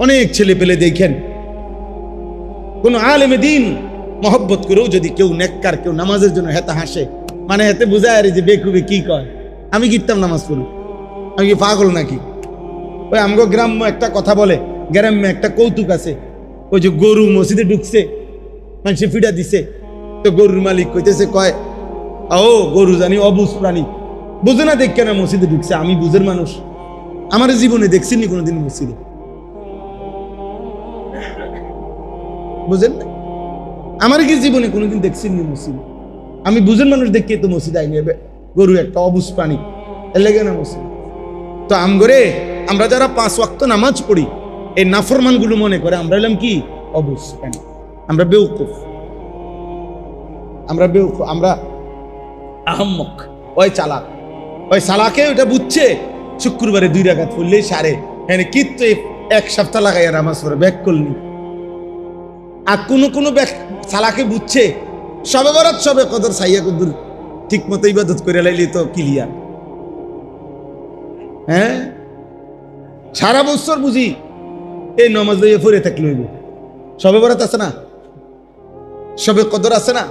অনেক ছেলে পেলে দেখেন কোন আলেমে দিন মহব্বত করেও যদি কেউ নেককার, কেউ নামাজের জন্য হেতে হাসে, মানে হেতে বুঝায় আর যে বেকুবে কি কয়, আমি গিরতাম নামাজ পড়ি, আমি কি পাগল নাকি? ওই আমগো গ্রাম্য একটা কথা বলে, গ্রাম্য একটা কৌতুক আছে, ওই যে গরু মসজিদে ঢুকছে, মানুষে ফিডা দিছে, তো গরুর মালিক কইতেছে, কয় ও গরু জানি অবুঝ প্রাণী, বুঝে না দেখ কেন মসজিদে ঢুকছে, আমি বুঝের মানুষ, আমার জীবনে দেখছিনি কোনোদিন মসজিদে, বুঝেন না? আমার কি জীবনে কোনোদিন দেখছিনি মসজিদে, আমি বুঝের মানুষ দেখে তো মসজিদে আইনি, গরু একটা অবুঝ প্রাণী, এর লেগে না মসজিদ। তো আমগরে আমরা যারা 5 ওয়াক্ত নামাজ পড়ি, এই নাফরমান গুলো মনে করে আমরা এলাম কি অবুঝ প্রাণী, আমরা বেউকুফ, আমরা আহম্মক, ওই চালাক, ওই চালাকে ওটা বুঝছে শুক্রবারে 2 রাকাত পড়লেই সারে, হ্যাঁ কিন্তু 1 সপ্তাহ লাগাইয়া নামাজ পড়ে ব্যাক করলি। আর কোন চালাকে বুঝছে সবে বরাত সবে কদর সাইয়া কদর ঠিক মতো ইবাদত করে লাইলি তো ক্লিয়ার। হ্যাঁ, সারা বছর বুঝি এই নামাজ লইয়া পড়ে থাকলে হইব, সবে বরাত আছে না, সবে কদর আছে না,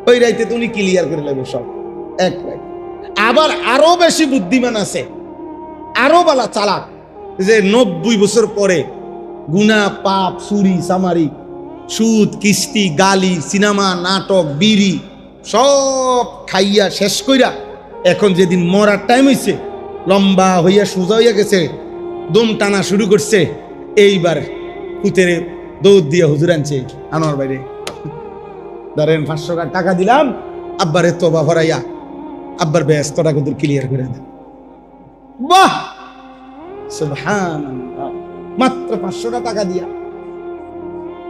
ওই রাইতে তো উনি ক্লিয়ার করে লাগবে সব এক রাইতে। আবার আরো বেশি বুদ্ধিমান আছে, আরো বালা চালাক, যে 90 বছর পরে গুনাহ, পাপ, চুরি, চামারি, সুদ, কিস্তি, গালি, সিনেমা, নাটক, বিড়ি সব খাইয়া শেষ কইরা এখন যেদিন মরার টাইম হইছে, লম্বা হইয়া সোজা হইয়া গেছে, দম টানা শুরু করছে, এইবার পুতেরে দৌড় দিয়ে হুজুর আনছে আনোয়ার বাইরে, ধরেন 500 টাকা দিলাম, আব্বারে তোবা ভরাইয়া আব্বার ব্যস্তটা কিন্তু ক্লিয়ার করে দেন। বাহ, সুবহানাল্লাহ, মাত্র 500 টাকা দিয়া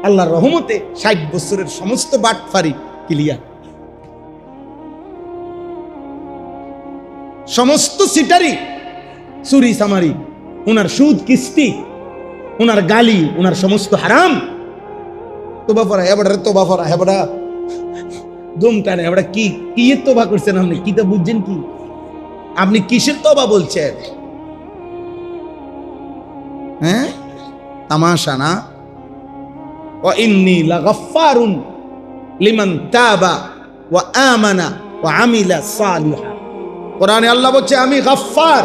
আল্লাহর রহমতে 60 বছরের সমস্ত বাটফারি ক্লিয়ার, সমস্ত সিটারি, চুরি চামারি, উনার সুদ কিস্তি, উনার গালি, উনার সমস্ত হারাম, তোবা পড়া এবারে তোবা পড়া হেবড়া দম টানে, এবারে কি কি তোবা করছেন আপনি, কি তা বুঝছেন কি আপনি, কিসের তোবা বলছেন? হ্যাঁ, তামাশা না? ওয়া ইন্নী লাগাফফারুন লিমান তাবা ওয়া আমানা ওয়া আমিলা সালিহা। কোরআনে আল্লাহ বলছে আমি গাফফার,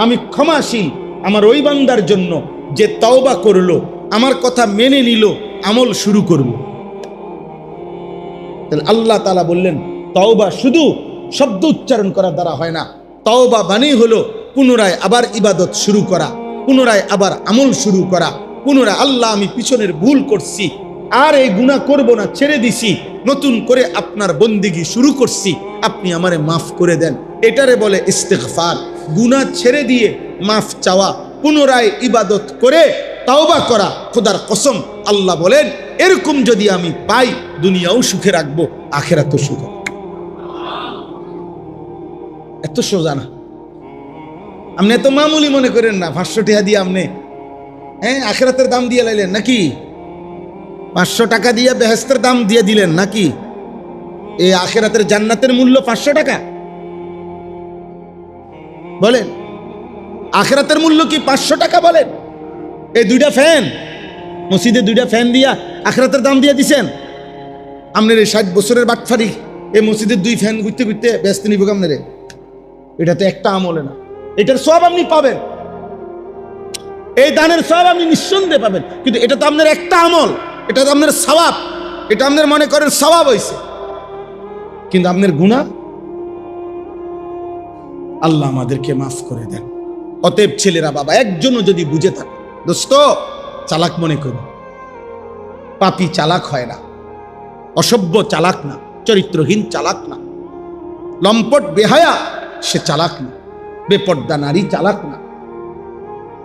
আমি ক্ষমাশীল আমার ওই বান্দার জন্য যে তওবা করলো, আমার কথা মেনে নিল, আমল শুরু করলো। তাহলে আল্লাহ তাআলা বললেন তওবা শুধু শব্দ উচ্চারণ করা দ্বারা হয় না, তওবা মানে হলো পুনরায় আবার ইবাদত শুরু করা, পুনরায় আবার আমল শুরু করা, পুনরায় আল্লাহ আমি পিছনের ভুল করছি, আর এই গুনাহ করব না, ছেড়ে দিছি, নতুন করে আপনার বন্দেগী শুরু করছি, আপনি আমারে মাফ করে দেন, এটারে বলে ইস্তিগফার। গুনাহ ছেড়ে দিয়ে মাফ চাওয়া, পুনরায় ইবাদত করে তাওবা করা। খোদার কসম আল্লাহ বলেন এরকম যদি আমি পাই, দুনিয়াও সুখে রাখবো, আখিরাতও সুখে। এত সোজা না, আপনি এত মামুলি মনে করেন না। 500 টাকা দিয়ে আপনি আখিরাতের দাম দিয়ে লাইলেন নাকি? 500 টাকা দিয়ে বেহেশতের দাম দিয়ে দিলেন নাকি? এই আখিরাতের জান্নাতের মূল্য 500 টাকা? বলেন, আখিরাতের মূল্য কি 500 টাকা? বলেন, এই 2টা ফ্যান মসজিদে, 2টা ফ্যান দিয়া আখিরাতের দাম দিয়ে দিছেন। আপনার এই 60 বছরের বাটফারি, এই মসজিদের 2 ফ্যান ঘুরতে ঘুরতে ব্যস্ত নিব আপনার, এটা তো একটা আমলে না। এটার সব আপনি পাবেন, এই দানের সব আপনি নিঃসন্দেহে পাবেন, কিন্তু এটা তো আপনার একটা আমল, এটা তো আপনার সওয়াব, এটা আপনার মনে করেন সওয়াব হইছে, কিন্তু আপনার গুনাহ। আল্লাহ আমাদেরকে মাফ করে দেন। অতএব ছেলেরা, বাবা একজনও যদি বুঝে থাকে, দোস্ত চালাক মনে করুন, পাপী চালাক হয় না, অসভ্য চালাক না, চরিত্রহীন চালাক না, লম্পট বেহায়া সে চালাক না, বেপর্দা নারী চালাক না,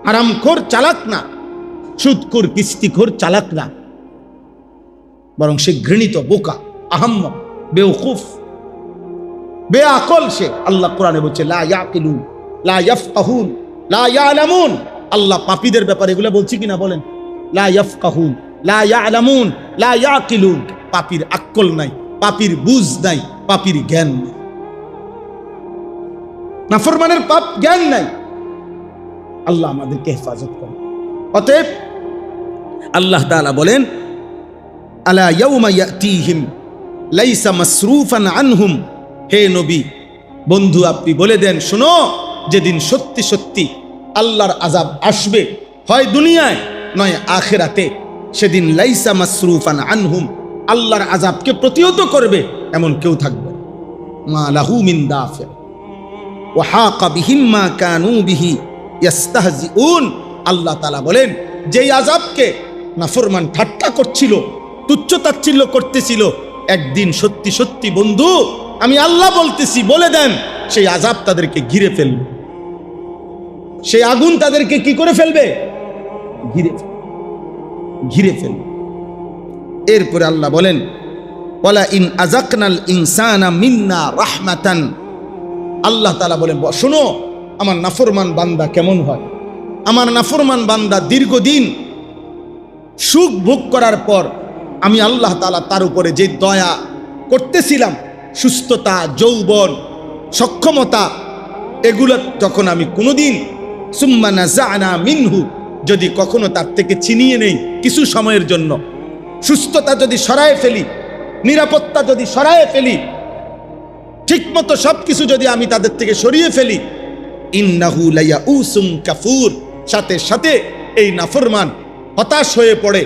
হারামখোর চালাক না, সুদখোর কিস্তিখোর চালাক না, বরং সে ঘৃণিত, বোকা, আহাম্মক, বেওকুফ, বেআকল সে। আল্লাহ কোরআনে বলছে লা ইয়াকিলুন লা ইয়াফকাহুন লা ইয়ালামুন। আল্লাহ পাপীদের ব্যাপারে এগুলো বলছি কিনা বলেন? লা ইয়াফকাহুন লা ইয়ালামুন লা ইয়াকিলুন। পাপীর আকল নাই, পাপীর বুঝ নাই, পাপীর জ্ঞান নাই, নাফরমানের পাপ জ্ঞান নাই। আল্লাহ আমাদেরকে হেফাজত করে। অতএব আল্লাহ তাআলা বলেন, আলা ইয়াউমা ইয়াতিহিম লাইসা মাসরুফান আনহুম, হে নবী বন্ধু আপনি বলে দেন, শোনো, যেদিন সত্যি সত্যি আল্লাহর আযাব আসবে, হয় দুনিয়ায় নয় আখিরাতে, সেদিন লাইসা মাসরুফান আনহুম, আল্লাহর আযাবকে প্রতিহত করবে এমন কেউ থাকবে না। মা লাহু মিন দাফির ওয়া হাকা বিহিম মা কানু বিহি ইস্তাহজিউন। আল্লাহ তাআলা বলেন, যেই আযাবকে নাফরমান ঠাট্টা করছিল, তুচ্ছ-তাচ্ছিল্য করতেছিল, একদিন সত্যি সত্যি বন্ধু আমি আল্লাহ বলতেছি, বলে দেন, সেই আযাব তাদেরকে ঘিরে ফেলবে, সেই আগুন তাদেরকে কি করে ফেলবে? ঘিরে ফেলবে। এরপরে আল্লাহ বলেন, ওয়ালা ইন আযাকনাল ইনসানা মিন্না রাহমাতান, আল্লাহ তাআলা বলেন, শোনো আমার নাফরমান বান্দা কেমন হয়। আমার নাফরমান বান্দা দীর্ঘদিন সুখ ভোগ করার পর আমি আল্লাহ তাআলা তার উপরে যে দয়া করতেছিলাম, সুস্থতা, যৌবন, সক্ষমতা, এগুলো যখন আমি কোনোদিন সুম্মা নাযা'না মিনহু, যদি কখনো তার থেকে ছিনিয়ে নেই কিছু সময়ের জন্য, সুস্থতা যদি সরায়ে ফেলি, নিরাপত্তা যদি সরায়ে ফেলি, ঠিকমতো সবকিছু যদি আমি তাদের থেকে সরিয়ে ফেলি, ইন্নাহু লায়াউসুম কাফুর, সাথে সাথে এই নাফরমান হতাশ হয়ে পড়ে,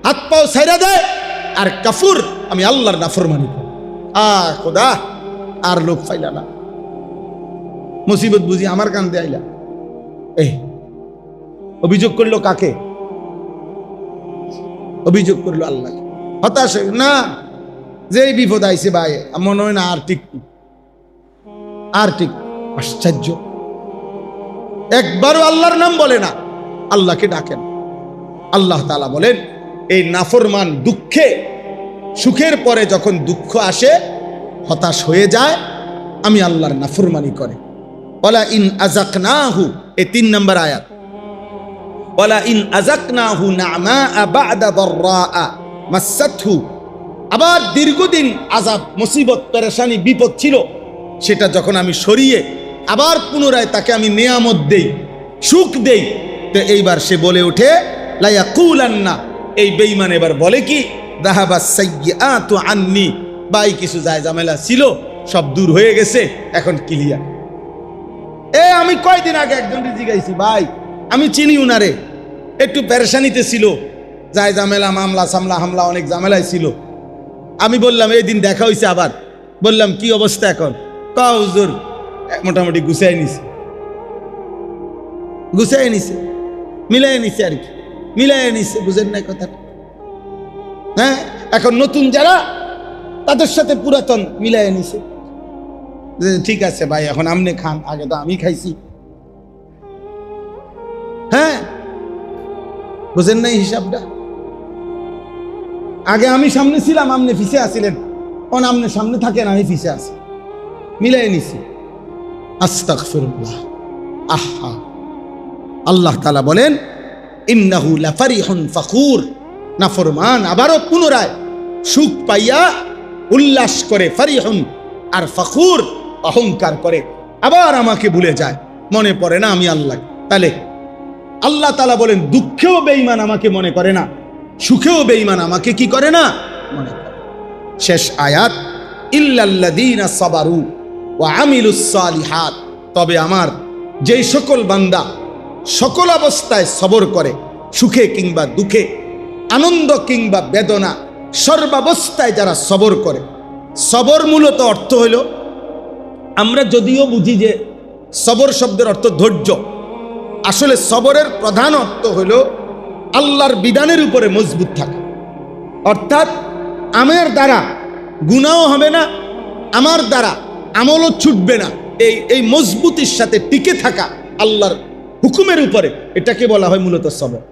হাত পাও ছাইড়া দেয়, আর কাফুর, আমি আল্লাহর নাফরমানি করি। খোদা, আর লোক ফাইলা না, মুসিবত বুঝি আমার কান্দে আইলা। এই অভিযোগ করলো কাকে? অভিযোগ করলো আল্লাহ। হতাশ না, যেই বিপদ আইছে ভাই মনে হয় না আর ঠিক, আর ঠিক। আশ্চর্য, একবারও আল্লাহর নাম বলে না, আল্লাহকে ডাকেন। আল্লাহ তাআলা বলেন, এই নাফরমান দুঃখে, সুখের পরে যখন দুঃখ আসে, হতাশ হয়ে যায়, আমি আল্লাহর নাফরমানি করে। ওয়ালা ইন আযাকনাহু, এই 3 নম্বর আয়াত, ওয়ালা ইন আযাকনাহু না'মা বা'দা দাররা মাসাতহু, আবার দীর্ঘদিন আযাব, মুসিবত, পেরেশানি, বিপদ ছিল, সেটা যখন আমি সরিয়ে আবার পুনরায় তাকে আমি নিয়ামত দেই, সুখ দেই, তো এইবার সে বলে ওঠে লা ইয়াকুলান্না, এই বেঈমান এবার বলে কি, যাহাবাস সাইয়্যাতু আন্নি, ভাই কিছু যায় ঝামেলা ছিল সব দূর হয়ে গেছে, এখন ক্লিয়ার। আমি কয়দিন আগে একজন জিজ্ঞাসি, ভাই আমি চিনি উনারে, একটু পেরেশানিতে ছিল, যায় ঝামেলা, মামলা সামলা, হামলা, অনেক ঝামেলায় ছিল। আমি বললাম, এই দিন দেখা হয়েছে, আবার বললাম কি অবস্থা এখন? হুজুর মোটামুটি গুছাই নিছে, মিলাই নিছে, আর কি মিলাই নিছে, বুঝেন না কথাটা? হ্যাঁ, এখন নতুন যারা, তাদের সাথে পুরাতন মিলাই নিছে, ঠিক আছে ভাই এখন আপনি খান, আগে তো আমি খাইছি। হ্যাঁ, বুঝেন নাই হিসাবটা? আগে আমি সামনে ছিলাম, আপনি পিছে আসিলেন, এখন আপনি সামনে থাকেন, আমি পিছে আছি, মিলাই নিছি। আস্তাগফিরুল্লাহ। আহা, আল্লাহ তাআলা বলেন, ইন্নাহু লাফারিহুন ফাখুর, নাফরমান আবারও পুনরায় সুখ পাইয়া উল্লাস করে, ফারিহুন আর ফাখুর, অহংকার করে, আবার আমাকে ভুলে যায়, মনে পড়ে না আমি আল্লাহ। তাহলে আল্লাহ তাআলা বলেন, দুঃখেও বেঈমান আমাকে মনে করে না, সুখেও বেঈমান আমাকে কি করে না, মনে করে। শেষ আয়াত, ইল্লাল্লাযীনা সাবারু ওয়া আমিলুস সালিহাত, তবে আমার যেই সকল বান্দা সকল অবস্থায় সবর করে, সুখে কিংবা দুঃখে, আনন্দ কিংবা বেদনা, সর্বাবস্থায় যারা সবর করে। সবর মূলত অর্থ হইল, আমরা যদিও বুঝি যে সবর শব্দের অর্থ ধৈর্য, আসলে সবরের প্রধান অর্থ হইল আল্লাহর বিধানের উপরে মজবুত থাকা। অর্থাৎ আমার দ্বারা গুনাহ হবে না, আমার দ্বারা আমলও ছুটবে না, এই মজবুতির সাথে টিকে থাকা আল্লাহর হুকুমের উপরে, এটাকে বলা হয় মূলত সবর।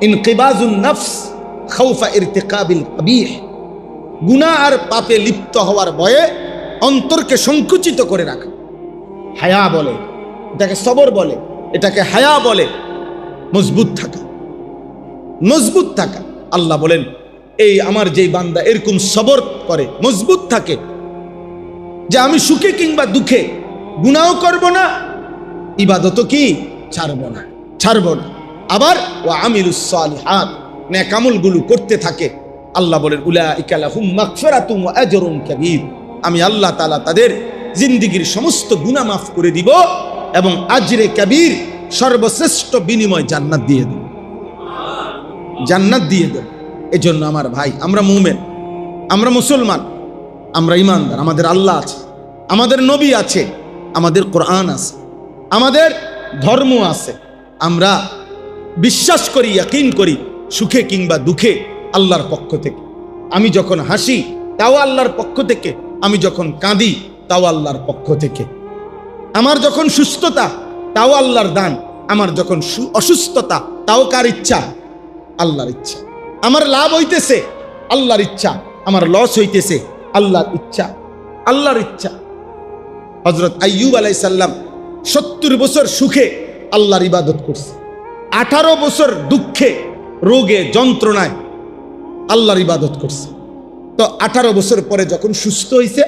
ইনকিবাজুন নফস খাউফা ইরতিকাবিল কবিহ, গুনাহ আর পাপে লিপ্ত হওয়ার ভয়ে অন্তরকে সংকুচিত করে রাখা, হায়া বলে এটাকে, সবর বলে এটাকে, হায়া বলে। মজবুত থাকা, মজবুত থাকা। আল্লাহ বলেন, এই আমার যেই বান্দা এরকম সবর করে, মজবুত থাকে, যে আমি সুখে কিংবা দুঃখে গুনাহ করব না, ইবাদতও কি ছাড়ব না, আবার ওয়া আমিলুস সালিহাত, নেক আমলগুলো করতে থাকে। আল্লাহ বলেন উলাইকা লাহুম মাগফিরাতুম ওয়া আজরুন কাবীর, আমি আল্লাহ তাআলা তাদের জিন্দেগীর সমস্ত গুনাহ মাফ করে দিব এবং আজরে কাবীর, সর্বশ্রেষ্ঠ বিনিময় জান্নাত দিয়ে দেব, জান্নাত দিয়ে দেব। এজন্য আমার ভাই, আমরা মুমিন, আমরা মুসলমান, আমরা ঈমানদার, আমাদের আল্লাহ আছে, আমাদের নবী আছে, আমাদের কোরআন আছে, আমাদের ধর্ম আছে। আমরা বিশ্বাস করি, ইয়াকিন করি, সুখে কিংবা দুঃখে আল্লাহর পক্ষ থেকে। আমি যখন হাসি তাও আল্লাহর পক্ষ থেকে, আমি যখন কাঁদি তাও আল্লাহর পক্ষ থেকে। আমার যখন সুস্থতা তাও আল্লাহর দান, আমার যখন অসুস্থতা তাও কার ইচ্ছা? আল্লাহর ইচ্ছা। আমার লাভ হইতেছে আল্লাহর ইচ্ছা, আমার লস হইতেছে আল্লাহর ইচ্ছা, আল্লাহর ইচ্ছা। হযরত আইয়ুব আলাইহিস সালাম 70 বছর সুখে আল্লাহর ইবাদত করছে, 18 বছর দুঃখে, রোগে, যন্ত্রণায় আল্লাহর ইবাদত করছে। তো 18 বছর পরে যখন সুস্থ হয়েছে,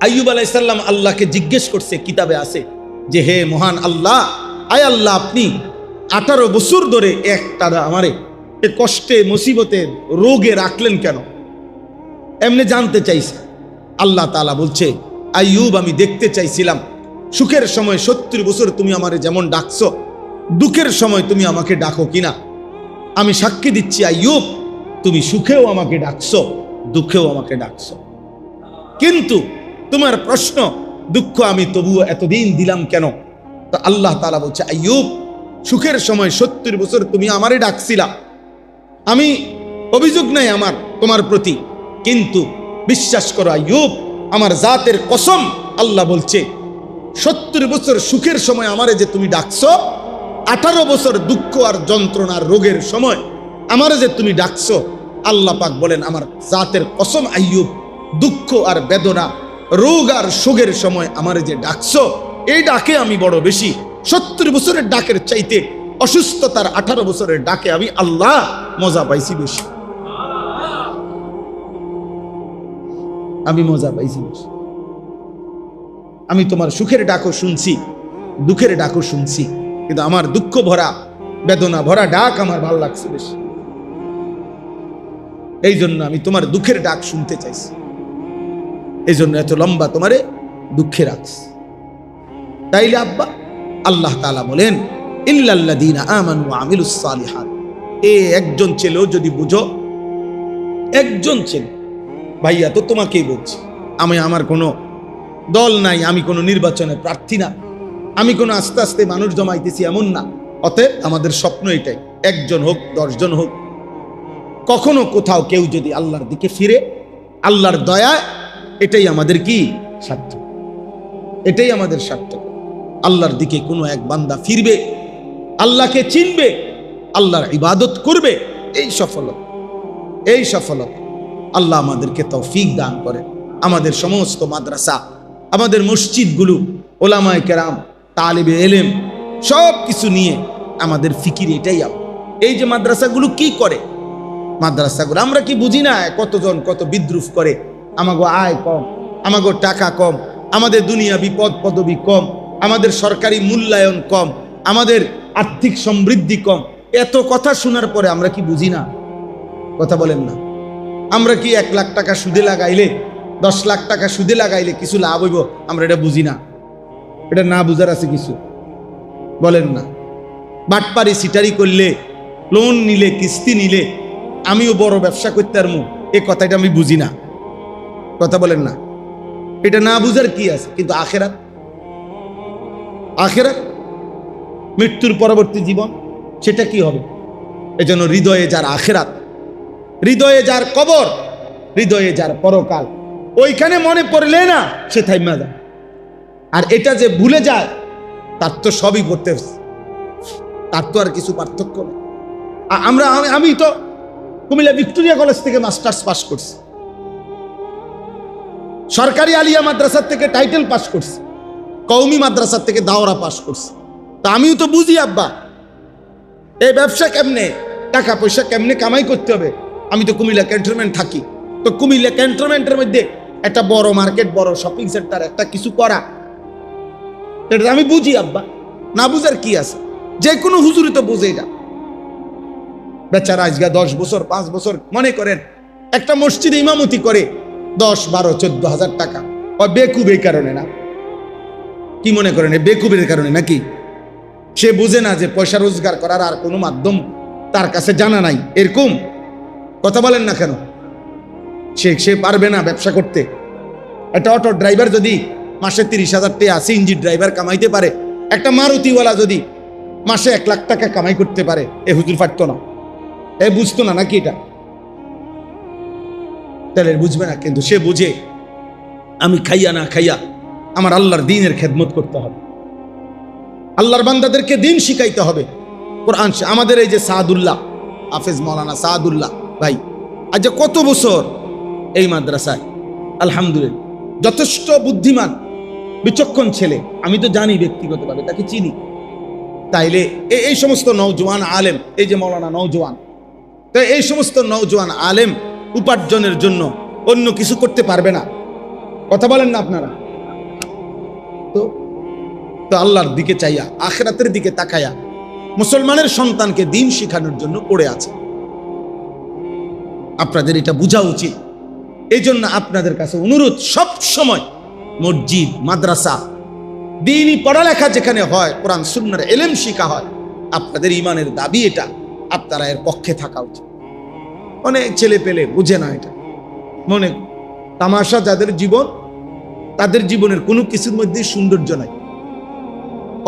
আইয়ুব আলাইহিস সালাম আল্লাহকে জিজ্ঞেস করছে, কিতাবে আছে যে হে মহান আল্লাহ, আয় আল্লাহ, আপনি 18 বছর ধরে একটানা আমারে এ কষ্টে, মুসিবতে, রোগে রাখলেন কেন? এমনি জানতে চাইছে। আল্লাহ তাআলা বলছে, আইয়ুব, আমি দেখতে চাইছিলাম সুখের সময় 70 বছর তুমি আমারে যেমন ডাকছো, দুঃখের সময় তুমি আমাকে ডাকো কিনা। আমি সাক্ষী দিচ্ছি আইয়ুব, তুমি সুখেও আমাকে ডাকছো, দুঃখেও আমাকে ডাকছো। কিন্তু তোমার প্রশ্ন, দুঃখ আমি তবুও এতদিন দিলাম কেন? তো আল্লাহ তাআলা বলছে, আইয়ুব, সুখের সময় 70 বছর তুমি আমারে ডাকছিলা, আমি অভিযোগ নাই আমার তোমার প্রতি, কিন্তু বিশ্বাস করো আইয়ুব, আমার জাতের কসম, আল্লাহ বলছে 70 বছর সুখের সময় আমারে যে তুমি ডাকছো, 18 বছর দুঃখ আর যন্ত্রণার রোগের সময় আমারে যে তুমি ডাকছো, আল্লাহ পাক বলেন আমার জাতের কসম আইয়ুব, দুঃখ আর বেদনা, রোগ আর শোকের সময় আমারে যে ডাকছো, এই ডাকে আমি বড় বেশি। 70 বছরের ডাকের চাইতে অসুস্থতার 18 বছরের ডাকে আমি আল্লাহ মজা পাইছি বেশি, আমি মজা পাইছি বেশি। আমি তোমার সুখের ডাকও শুনছি, দুঃখের ডাকও শুনছি, কিন্তু আমার দুঃখ ভরা, বেদনা ভরা ডাক আমার ভালো লাগছে বেশি। এই জন্য আমি তোমার দুঃখের ডাক শুনতে চাইছি, এই জন্য এত লম্বা তোমারে দুঃখে রাখছি। তাইলে আব্বা, আল্লাহ তাআলা বলেন ইল্লাল্লাযীনা আমানু ওয়া আমিলুস সালিহাত, একজন ছেলেও যদি বুঝো, একজন ছেলে, ভাইয়া তো তোমাকেই বলছি, আমি আমার কোনো দল নাই, আমি কোনো নির্বাচনে প্রার্থী না, আমি কোনো আস্তে আস্তে মানুষ জমাইতেছি এমন না। অতএব আমাদের স্বপ্ন এটাই, একজন হোক 10 জন হোক, কখনো কোথাও কেউ যদি আল্লাহর দিকে ফিরে, আল্লাহর দয়ায়, এটাই আমাদের কি স্বার্থ, এটাই আমাদের স্বার্থ। আল্লাহর দিকে কোনো এক বান্দা ফিরবে, আল্লাহকে চিনবে, আল্লাহর ইবাদত করবে, এই সফলতা, এই সফলতা আল্লাহ আমাদেরকে তৌফিক দান করে। আমাদের সমস্ত মাদ্রাসা, আমাদের মসজিদগুলো, ওলামায়ে কেরাম, তালিবে এলেম, সব কিছু নিয়ে আমাদের ফিকির এটাই। এই যে মাদ্রাসাগুলো কি করে, মাদ্রাসাগুলো আমরা কি বুঝি না কতজন কত বিদ্রুপ করে, আমাগো আয় কম, আমাগো টাকা কম, আমাদের দুনিয়া বিপদ পদবি কম, আমাদের সরকারি মূল্যায়ন কম, আমাদের আর্থিক সমৃদ্ধি কম, এত কথা শোনার পরে আমরা কি বুঝি না? কথা বলেন না? আমরা কি 1 লাখ টাকা সুদে লাগাইলে, 10 লাখ টাকা সুদে লাগাইলে কিছু লাভ হইব? আমরা এটা বুঝি না? এটা না বুঝার আছে কিছু? বলেন না? বাটপারি সিটারি করলে, লোন নিলে, কিস্তি নিলে আমিও বড় ব্যবসা করতে পারবো, এই কথাটা আমি বুঝি না? কথা বলেন না? এটা না বুঝার কি আছে? কিন্তু আখেরাত, আখেরাত, মৃত্যুর পরবর্তী জীবন, সেটা কি হবে? এজন্য হৃদয়ে যার আখেরাত, হৃদয়ে যার কবর, হৃদয়ে যার পরকাল, ওইখানে মনে পড়লে না সে থাইমা যায়। আর এটা যে ভুলে যায়, তার তো সবই করতে, তার তো আর কিছু পার্থক্য নেই। আমি তো কুমিল্লা ভিক্টোরিয়া কলেজ থেকে মাস্টার্স পাস করছি, সরকারি আলিয়া মাদ্রাসার থেকে টাইটেল পাস করছি, কওমি মাদ্রাসার থেকে দাওরা পাস করছি। তা আমিও তো বুঝি আব্বা, এই ব্যবসা কেমনে, টাকা পয়সা কেমনে কামাই করতে হবে। আমি তো কুমিল্লা ক্যান্টনমেন্ট থাকি, তো কুমিল্লা ক্যান্টনমেন্টের মধ্যে একটা বড় মার্কেট, বড় শপিং সেন্টার, একটা কিছু করা, এটা আমি বুঝি আব্বা, না বুঝার কি আছে? যে কোনো হুজুরি তো বুঝে এটা। বেচারা আজকে 10 বছর 5 বছর মনে করেন একটা মসজিদে ইমামতি করে 10, 12, 14 হাজার টাকা। ও বেকুব এই কারণে না, কি মনে করেন বেকুবের কারণে নাকি? সে বুঝে না যে পয়সা রোজগার করার আর কোনো মাধ্যম তার কাছে জানা নাই, এরকম কথা বলেন না কেন? সে পারবে না ব্যবসা করতে। একটা অটো ড্রাইভার যদি মাসে 30,000 টাকা, সিএনজি ড্রাইভার কামাইতে পারে, একটা মারুতিওয়ালা যদি মাসে 1 লাখ টাকা কামাই করতে পারে, এ হুজুর পারতো না, এ বুঝতো না নাকি? এটা তাহলে বুঝবে না, কিন্তু সে বুঝে আমি খাইয়া না খাইয়া আমার আল্লাহর দ্বীনের খেদমত করতে হবে, আল্লাহর বান্দাদেরকে দ্বীন শিখাইতে হবে। কোরআন আমাদের এই যে সাদুল্লাহ হাফেজ মাওলানা সাদুল্লাহ ভাই আজ কত বছর এই মাদ্রাসায়, আলহামদুলিল্লাহ যথেষ্ট বুদ্ধিমান বিচক্ষণ ছেলে, আমি তো জানি ব্যক্তিগতভাবে তাকে চিনি। তাইলে এই সমস্ত নওজোয়ান আলেম, এই যে মাওলানা নওজোয়ান, তো এই সমস্ত নওজোয়ান আলেম উপার্জনের জন্য অন্য কিছু করতে পারবে না, কথা বলেন না আপনারা? তো আল্লাহর দিকে চাইয়া, আখিরাতের দিকে তাকায়া মুসলমানের সন্তানকে দ্বীন শিখানোর জন্য পড়ে আছে। আপনাদের এটা বোঝা উচিত। এই জন্য আপনাদের কাছে অনুরোধ, সব সময় মসজিদ, মাদ্রাসা, দ্বীনি পড়ালেখা যেখানে হয়, কোরআন সুন্নাহর ইলম শিখা হয়, আপনাদের ইমানের দাবি এটা, আপনারা এর পক্ষে থাকা উচিত। অনেক ছেলে পেলে বুঝে না এটা, মনে তামাশা যাদের জীবন, তাদের জীবনের কোনো কিছুর মধ্যে সৌন্দর্য নাই।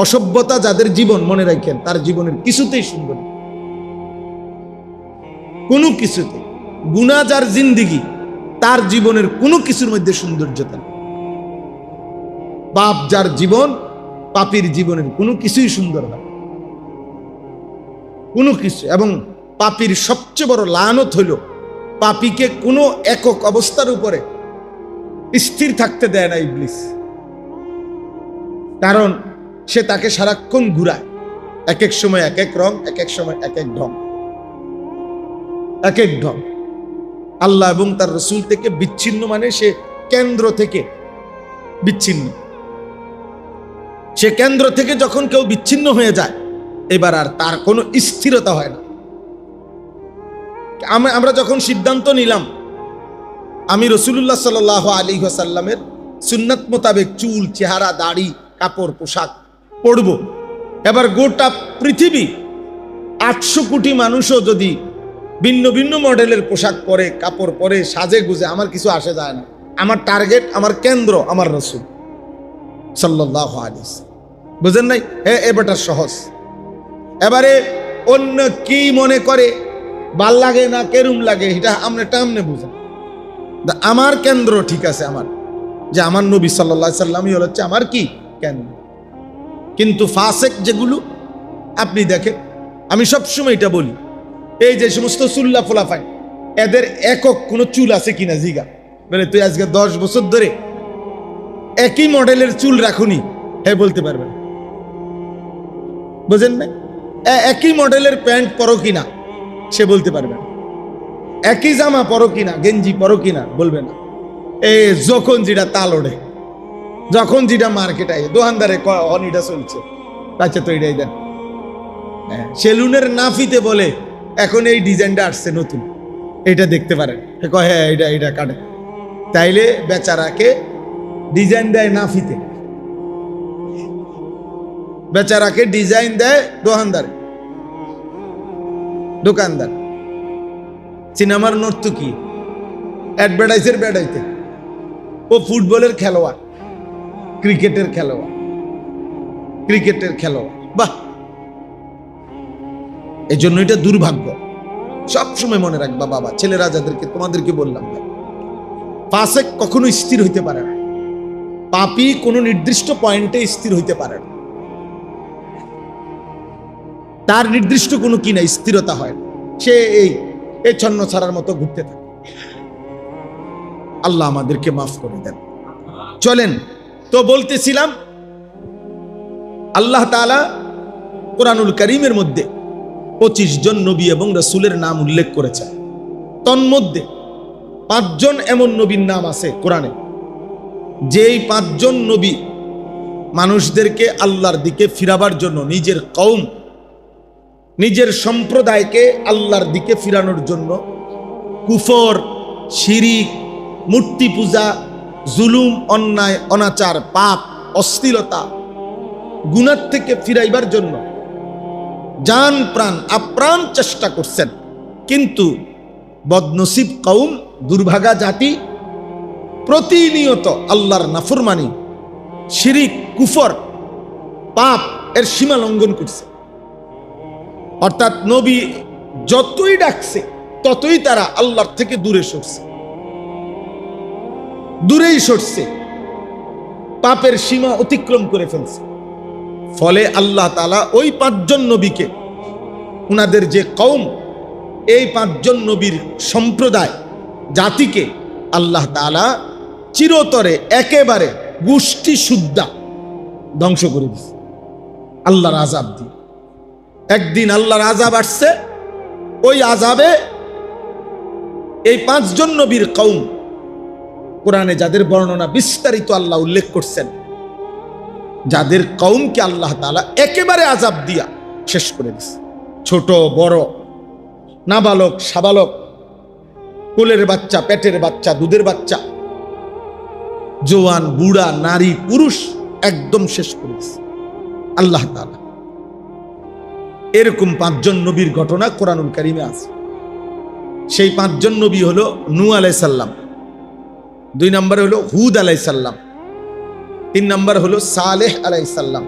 অসভ্যতা যাদের জীবন, মনে রাখেন তার জীবনের কিছুতেই সুন্দর, কোনো কিছুতে। গুনাহ যার জিন্দিগি, তার জীবনের কোনো কিছুর মধ্যে সৌন্দর্যতা নেই। পাপ যার জীবন, পাপীর জীবনের কোনো কিছুই সুন্দর হয়, কোনো কিছু। এবং পাপীর সবচেয়ে বড় লানত হইল, পাপীকে কোনো একক অবস্থার উপরে স্থির থাকতে দেয় না ইবলিস। কারণ সে তাকে সারাক্ষণ ঘুরায়, এক এক সময় এক এক রং, এক এক সময় এক এক ঢং, এক এক ঢং। আল্লাহ এবং তার রসুল থেকে বিচ্ছিন্ন মানে সে কেন্দ্র থেকে বিচ্ছিন্ন। সে কেন্দ্র থেকে যখন কেউ বিচ্ছিন্ন হয়ে যায়, এবার আর তার কোনো স্থিরতা হয় না। আমরা যখন সিদ্ধান্ত নিলাম আমি রাসূলুল্লাহ সাল্লাল্লাহু আলাইহি ওয়াসাল্লামের সুন্নাত মোতাবেক চুল, চেহারা, দাড়ি, কাপড়, পোশাক পরব, এবার গোটা পৃথিবী 800 কোটি মানুষও যদি ভিন্ন ভিন্ন মডেলের পোশাক পরে, কাপড় পরে, সাজে গুজে, আমার কিছু আসে যায় না। আমার টার্গেট, আমার কেন্দ্র আমার রাসূল সাল্লাল্লাহু আলাইহি ওয়াসাল্লাম। বুঝেন নাই? এবারটা সহজ। এবারে অন্য কি মনে করে, ভাল লাগে না কেরুম লাগে, এটা আমরা টামনে বুঝেন। আমার কেন্দ্র ঠিক আছে, আমার যে আমার নবী সাল্লাল্লাহু আলাইহি ওয়াসাল্লামই হচ্ছে আমার কি কেন্দ্র। কিন্তু ফাসেক যেগুলো আপনি দেখেন, আমি সবসময় এটা বলি, এই যে সমস্ত চুল্লা ফোলাফাই, এদের একক কোনো চুল আছে কিনা জিগা, মানে তুই আজকে 10 বছর ধরে একই মডেলের চুল রাখুনি, হ্যাঁ বলতে পারবেন? বুঝেন না? একই মডেলের প্যান্ট পরো কিনা সে বলতে পারবে না, একই জামা পরো কিনা, গেঞ্জি পরো কিনা বলবে না। যখন যেটা তাল ওঠে, যখন যেটা মার্কেটে দোকানদারে অনিটা চলছে, আচ্ছা তো এটাই দেন। সেলুনের নাফিতে বলে এখন এই ডিজাইনটা আসছে নতুন, এটা দেখতে পারেন, হ্যাঁ এটা কাটে। তাইলে বেচারাকে ডিজাইন দেয় নাফিতে, বেচারাকে ডিজাইন দেয় দোকানদার। সিনেমার নর্তকী, অ্যাডভার্টাইজের বেড়াইতে, ও ফুটবলের খেলোয়াড়, ক্রিকেটের খেলোয়াড়, বাহ! এই জন্য এটা দুর্ভাগ্য। সবসময় মনে রাখবা বাবা, ছেলেরা যাদেরকে তোমাদেরকে বললাম, ফাসেক কখনো স্থির হইতে পারে না, পাপী কোনো নির্দিষ্ট পয়েন্টে স্থির হইতে পারে না, তার নির্দিষ্ট কোনো কি না স্থিরতা হয় না, সে এই ছন্ন ছাড়ার মতো ঘুরতে থাকে। আল্লাহ আমাদেরকে মাফ করে দেন। চলেন তো, বলতেছিলাম আল্লাহ তাআলা কোরআনুল কারীমের মধ্যে 25 জন নবী এবং রাসূলের নাম উল্লেখ করেছেন। তন্মধ্যে 5 জন এমন নবীর নাম আছে কোরআনে, যেই 5 জন নবী মানুষদেরকে আল্লাহর দিকে ফিরাবার জন্য, নিজের কওম নিজের সম্প্রদায়কে আল্লাহর দিকে ফিরানোর জন্য কুফর, শিরিক, মূর্তি পূজা, জুলুম, অন্যায়, অনাচার, পাপ, অশ্লীলতা, গুনাহ থেকে ফিরাইবার জন্য জান প্রাণ আপ্রাণ চেষ্টা করছেন। কিন্তু বদনসিব কওম, দুর্ভাগা জাতি প্রতিনিয়ত আল্লাহর নাফরমানি, শিরিক, কুফর, পাপ এর সীমা লঙ্ঘন করছে। অর্থাৎ নবী যতই ডাকছে ততই তারা আল্লাহর থেকে দূরেই সরছে, পাপের সীমা অতিক্রম করে ফেলছে। ফলে আল্লাহ তাআলা ওই 5 জন নবীকে, উনাদের যে কওম, এই 5 জন নবীর সম্প্রদায় জাতিকে আল্লাহ তাআলা চিরতরে একেবারে গোষ্ঠী সুদ্ধা ধ্বংস করে দিয়েছে আল্লাহর আযাব দিয়ে। একদিন আল্লাহর আযাব আসছে, ওই আযাবে এই 5 জন নবীর কওম, কোরআনে যাদের বর্ণনা বিস্তারিত আল্লাহ উল্লেখ করছেন, যাদের কওমকে আল্লাহ তাআলা একেবারে আযাব দিয়া শেষ করে দিয়েছে। ছোট বড়, নাবালক সাবালক, কোলের বাচ্চা, পেটের বাচ্চা, দুধের বাচ্চা, জওয়ান, বুড়া, নারী, পুরুষ একদম শেষ করে দিয়েছে আল্লাহ তাআলা। এরকম 5 জন নবীর ঘটনা কোরআনুল কারীমে আছে। সেই 5 জন নবী হলো নূহ আলাইহিস সালাম, 2 নম্বরে হলো হুদ আলাইহিস সালাম, 3 নম্বর হলো সালেহ আলাইহিস সালাম,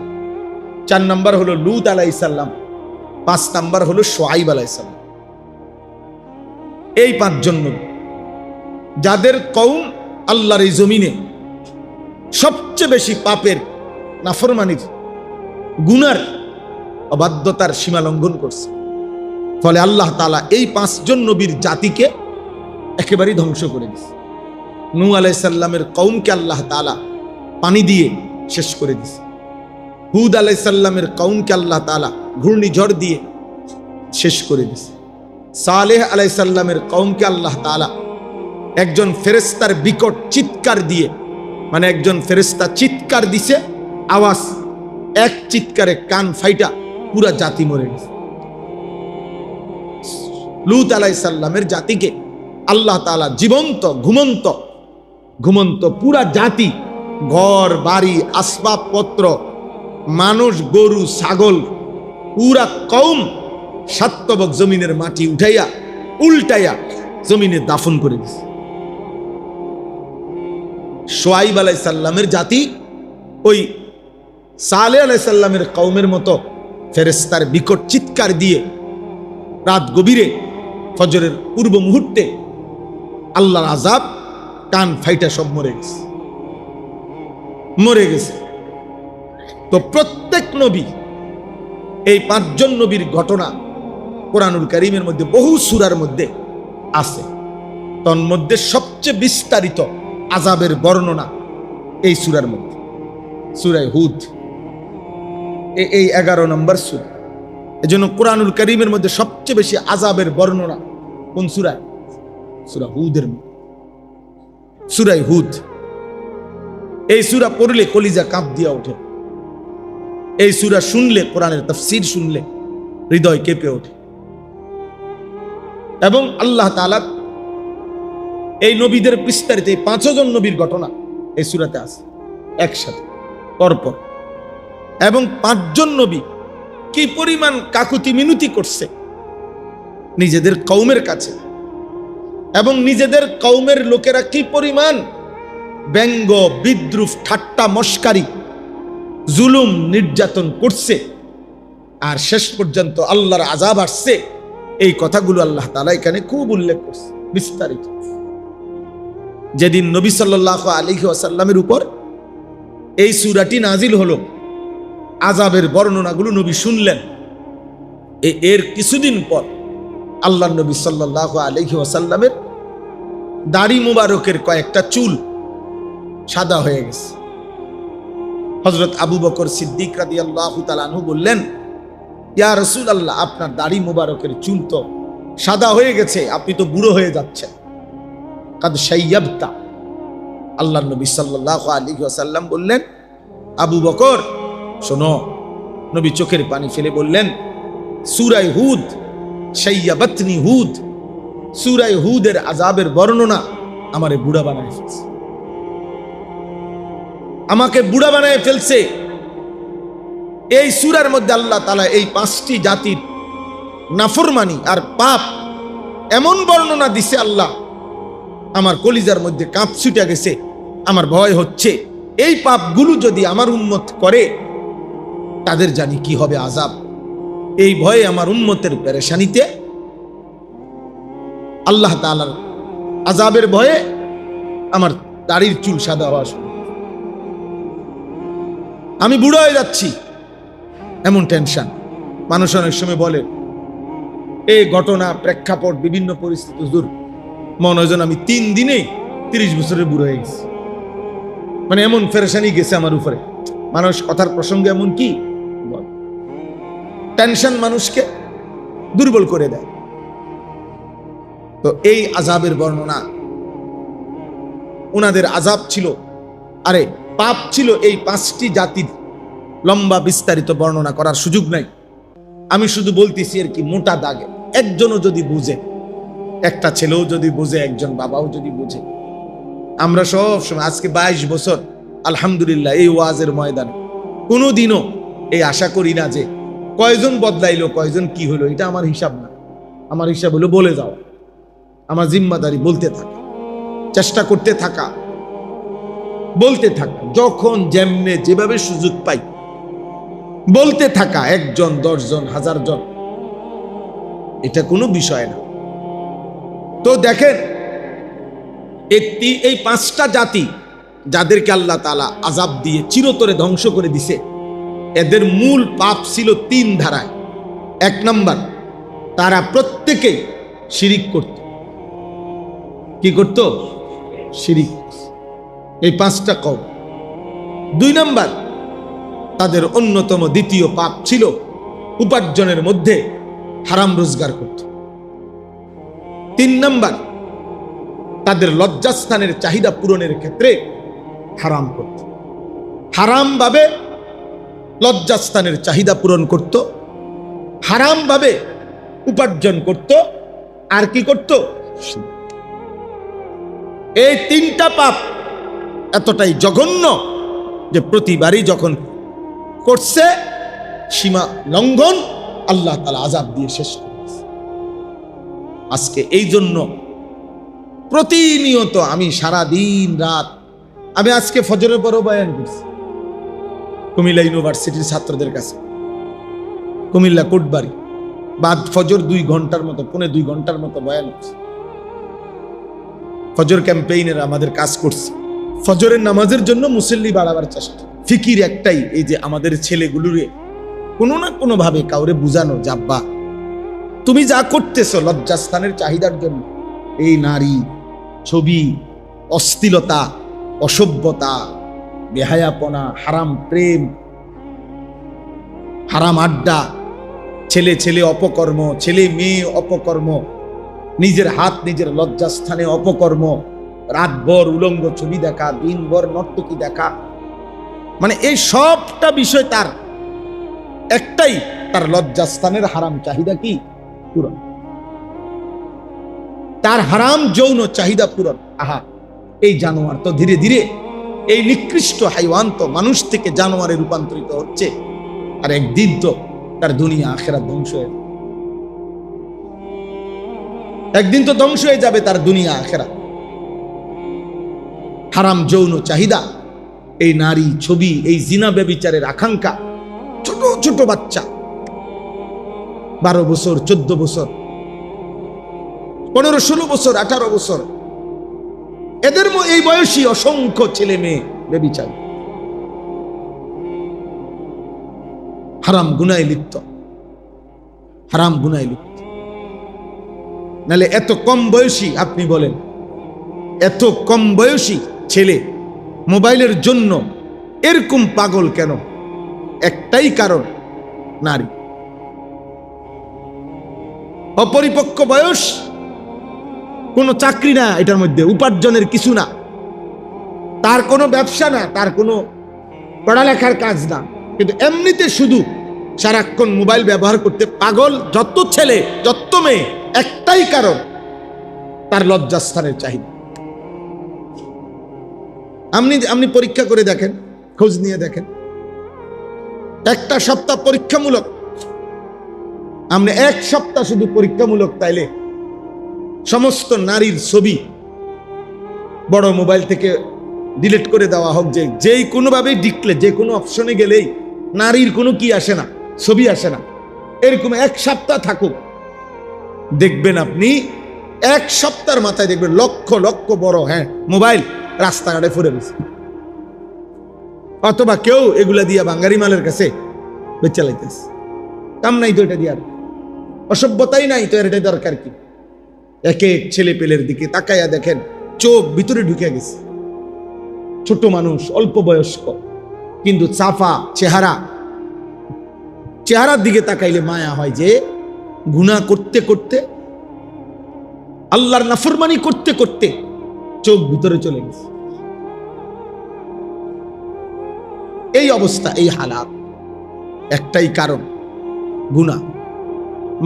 4 নম্বর হলো লূত আলাইহিস সালাম, 5 নম্বর হলো শুআইব আলাইহিস সালাম। এই 5 জন নবী, যাদের কওম আল্লাহর এই জমিনে সবচেয়ে বেশি পাপের, নাফরমানির, গুনার, অবাধ্যতার সীমা লঙ্ঘন করছে। ফলে আল্লাহ তাআলা এই 5 জন নবীর জাতিকে একেবারেই ধ্বংস করে দিয়েছে। নূহ আলাইহিস সালামের কওমকে আল্লাহ তাআলা পানি দিয়ে শেষ করে দিয়েছে। হুদ আলাইহিস সালামের কওমকে আল্লাহ তাআলা ঘূর্ণিঝড় দিয়ে শেষ করে দিয়েছে। সালেহ আলাইহিস সালামের কওমকে আল্লাহ তাআলা একজন ফেরেশতার বিকট চিৎকার দিয়ে, মানে একজন ফেরেশতা চিৎকার দিছে, আওয়াজ, এক চিৎকারে কান ফাইটা পুরা জাতি মরে গেছে। লূত আলাইহিস সালামের জাতিকে আল্লাহ তাআলা জীবন্ত, ঘুমন্ত পুরা জাতি, ঘর বাড়ি, আসবাবপত্র, মানুষ, গরু, ছাগল, পুরা কওম 7 তবক জমিনের মাটি উঠাইয়া উল্টাইয়া জমিনে দাফন করে দিছে। শুআইব আলাইহিস সালামের জাতি ওই সালেহ আলাইহিস সালামের কওমের মতো ফেরেশতার বিকট চিৎকার দিয়ে রাত গভীরে, ফজরের পূর্ব মুহূর্তে আল্লাহর আযাব, কান ফাইটা সব মরে গেছে। তো প্রত্যেক নবী, এই 5 জন নবীর ঘটনা কোরআনুল কারীমের মধ্যে বহু সূরার মধ্যে আছে। তন্মধ্যে সবচেয়ে বিস্তারিত আযাবের বর্ণনা এই সূরার মধ্যে, সূরা হুদ, এই 11 নম্বর সূরা। এজন্য কোরআনুল কারীমের মধ্যে সবচেয়ে বেশি আযাবের বর্ণনা কোন সূরায়? সূরা হুদের মধ্যে, সূরা হুদ। এই সূরা পড়লে কলিজা কাঁপ দিয়া ওঠে। এই সূরা শুনলে, কোরআনের তাফসীর শুনলে হৃদয় কেঁপে ওঠে। এবং আল্লাহ তাআলা এই নবীদের বিস্তারিত, এই 5 জন নবীর ঘটনা এই সূরাতে আছে একসাথে পরপর। এবং 5 জন নবী কি পরিমাণ কাকুতি মিনতি করছে নিজেদের কওমের কাছে, এবং নিজেদের কওমের লোকেরা কি পরিমাণ ব্যঙ্গ, বিদ্রুপ, ঠাট্টা, মস্কারি, জুলুম, নির্যাতন করছে, আর শেষ পর্যন্ত আল্লাহর আযাব আসছে। এই কথাগুলো আল্লাহ তাআলা এখানে খুব উল্লেখ করছে বিস্তারিত। যেদিন নবী সাল্লাল্লাহু আলাইহি ওয়াসাল্লামের উপর এই সূরাটি নাজিল হলো, আযাবের বর্ণনাগুলো নবী শুনলেন, এর কিছুদিন পর আল্লাহর নবী সাল্লাল্লাহু আলাইহি ওয়াসাল্লামের দাড়ি মুবারকের কয়েকটা চুল সাদা হয়ে গেছে। হযরত আবু বকর সিদ্দিক রাদিয়াল্লাহু তাআলা আনহু বললেন, ইয়া রাসূলুল্লাহ, আপনার দাড়ি মুবারকের চুল তো সাদা হয়ে গেছে, আপনি তো বুড়ো হয়ে যাচ্ছেন। কাদ শাইয়াবতা। আল্লাহর নবী সাল্লাল্লাহু আলাইহি ওয়াসাল্লাম বললেন, আবু বকর শোনো। নবী চোখের পানি ফেলে বললেন, সূরা হুদ, শাইয়াবাতনি হুদ, সূরা হুদের আযাবের বর্ণনা আমারে বুড়া বানায় ফেলছে, আমাকে বুড়া বানায় ফেলছে। এই সূরার মধ্যে আল্লাহ তাআলা এই 5টি জাতির নাফরমানি আর পাপ এমন বর্ণনা দিছে, আল্লাহ আমার কলিজার মধ্যে কাঁপ ছুটে গেছে। আমার ভয় হচ্ছে এই পাপগুলো যদি আমার উম্মত করে তাদের জানি কি হবে আযাব। এই ভয়ে আমার উম্মতের পেরেশানিতে আল্লাহ তাআলার আযাবের ভয়ে আমার দাড়ির চুল সাদা হওয়া শুরু, আমি বুড়ো হয়ে যাচ্ছি, এমন টেনশন। মানুষ অনেক সময় বলে এই ঘটনা প্রেক্ষাপট বিভিন্ন পরিস্থিতি দূর, মনে হয় যেন আমি 3 দিনে 30 বছরের বুড়ো হয়ে গেছি, মানে এমন পেরেশানি গেছে আমার উপরে। মানুষ কথার প্রসঙ্গে এমন কি টেনশন মানুষকে দুর্বল করে দেয়। তো এই আযাবের বর্ণনা, ওনাদের আযাব ছিল, আরে পাপ ছিল এই 5টি জাতির, লম্বা বিস্তারিত বর্ণনা করার সুযোগ নাই। আমি শুধু বলতেছি আর কি মোটা দাগে, একজনও যদি বুঝে, একটা ছেলেও যদি বুঝে, একজন বাবাও যদি বুঝে, আমরা সব সময় আজকে 22 বছর আলহামদুলিল্লাহ এই ওয়াজের ময়দানে কোনোদিনও এই আশা করি না যে কয়জন বদলাইলো, কয়জন কি হলো, এটা আমার হিসাব না। আমার হিসাব হলো বলে যাওয়া, আমার জিম্মাদারি বলতে থাকা, চেষ্টা করতে থাকা, বলতে থাকা, যখন যেমনে যেভাবে সুযোগ পাই বলতে থাকা, 1 জন 10 জন 1000 জন, এটা কোনো বিষয় না। তো দেখেন এই 5টা জাতি যাদেরকে আল্লাহ তাআলা আযাব দিয়ে চিরতরে ধ্বংস করে দিছে, এদের মূল পাপ ছিল 3 ধারায়। 1 নাম্বার, তারা প্রত্যেকেই শিরিক করত। কি করত? শিরিক। এই 5টা কওম। 2 নাম্বার, তাদের অন্যতম দ্বিতীয় পাপ ছিল উপার্জনের মধ্যে হারাম রোজগার করত। 3 নাম্বার, তাদের লজ্জাস্থানের চাহিদা পূরণের ক্ষেত্রে হারাম করত, হারাম ভাবে লজ্জাস্থানের চাহিদা পূরণ করত, হারাম ভাবে উপার্জন করত, আর কি করত? এই 3টা পাপ এতটাই জঘন্য যে প্রতিবারই যখন করছে সীমা লঙ্ঘন, আল্লাহ তাআলা আযাব দিয়ে শেষ করেছে। আজকে এই জন্য প্রতিনিয়ত আমি সারা দিন রাত, আমি আজকে ফজরের পরও বয়ান করছি কুমিল্লা ইউনিভার্সিটির ছাত্রদের কাছে, কুমিল্লা কোটবাড়ি, বাদ ফজর 2 ঘন্টার মতো, 2.25 ঘন্টার মতো বয়ান করছি। ফজর ক্যাম্পেইনের আমাদের কাজ করছি, ফজরের নামাজের জন্য মুসল্লি বাড়াবার চেষ্টা। ফিকির একটাই, এই যে আমাদের ছেলেগুলোরে কোনো না কোনো ভাবে কাউরে বুঝানো, যাব্বা তুমি যা করতেছো লজ্জাস্থানের চাহিদার জন্য, এই নারী, ছবি, অশ্লীলতা, অসভ্যতা, বেহায়াপনা, হারাম প্রেম, হারাম আড্ডা, ছেলে ছেলে অপকর্ম, ছেলে মেয়ে অপকর্ম, নিজের হাত নিজের লজ্জাস্থানে অপকর্ম, রাতভর উলঙ্গ ছবি দেখা, দিনভর নর্তকী দেখা, মানে এই সবটা বিষয় তার একটাই, তার লজ্জাস্থানের হারাম চাহিদা কি পূরণ, তার হারাম যৌন চাহিদা পূরণ। আহা, এই জানোয়ার তো ধীরে ধীরে, এই নিকৃষ্ট হাইওয়ান তো মানুষ থেকে জানোয়ারে রূপান্তরিত হচ্ছে, আর একদিন তো তার দুনিয়া আখিরাত ধ্বংস হয়ে যাবে, একদিন তো ধ্বংস হয়ে যাবে তার দুনিয়া আখিরাত। হারাম যৌন চাহিদা, এই নারী, ছবি, এই জিনা ব্যভিচারের আকাঙ্ক্ষা, ছোট ছোট বাচ্চা 12 বছর, 14 বছর, 15, 16 বছর, 18 বছর, এদের এই বয়সী অসংখ্য ছেলে মেয়ে ব্যভিচার, হারাম গুনায় লিপ্ত, হারাম গুনায় লিপ্ত। নালে এত কম বয়সী, আপনি বলেন এত কম বয়সী ছেলে মোবাইলের জন্য এরকম পাগল কেন? একটাই কারণ, নারী। অপরিপক্ক বয়স, কোনো চাকরি না এটার মধ্যে, উপার্জনের কিছু না, তার কোনো ব্যবসা না, তার কোনো পড়ালেখার কাজ না, কিন্তু এমনিতে শুধু সারাক্ষণ মোবাইল ব্যবহার করতে পাগল যত ছেলে যত মেয়ে, একটাই কারণ, তার লজ্জাস্থানের চাহিদা। আপনি পরীক্ষা করে দেখেন, খোঁজ নিয়ে দেখেন, একটা সপ্তাহ পরীক্ষামূলক, আপনি এক সপ্তাহ শুধু পরীক্ষামূলক, তাইলে সমস্ত নারীর ছবি বড় মোবাইল থেকে ডিলিট করে দেওয়া হোক, যেই কোনোভাবেই ডিকলে, যে কোনো অপশনে গেলেই নারীর কোনো কি আসে না, ছবি আসে না, এরকম এক সপ্তাহ থাকুক, দেখবেন আপনি এক সপ্তাহের মাথায় দেখবেন লক্ষ লক্ষ বড় মোবাইল রাস্তাঘাটে ফুরে গেছে। অথবা কেউ এগুলা দিয়া বাঙালি মালের কাছে বেচালাইতেছে, কাম নাই তো এটা দিয়ার, অসভ্যতাই নাই তো, এটাই দরকার কি? এক এক ছেলে পেলের দিকে তাকাইয়া দেখেন, চোখ ভিতরে ঢুকে গেছে। ছোট মানুষ, অল্প বয়স্ক, কিন্তু চাফা চেহারার দিকে তাকাইলে মায়া হয় যে গুনাহ করতে করতে, আল্লাহর নাফরমানি করতে করতে চোখ ভিতরে চলে গেছে। এই অবস্থা, এই হালাত, একটাই কারণ, গুনাহ।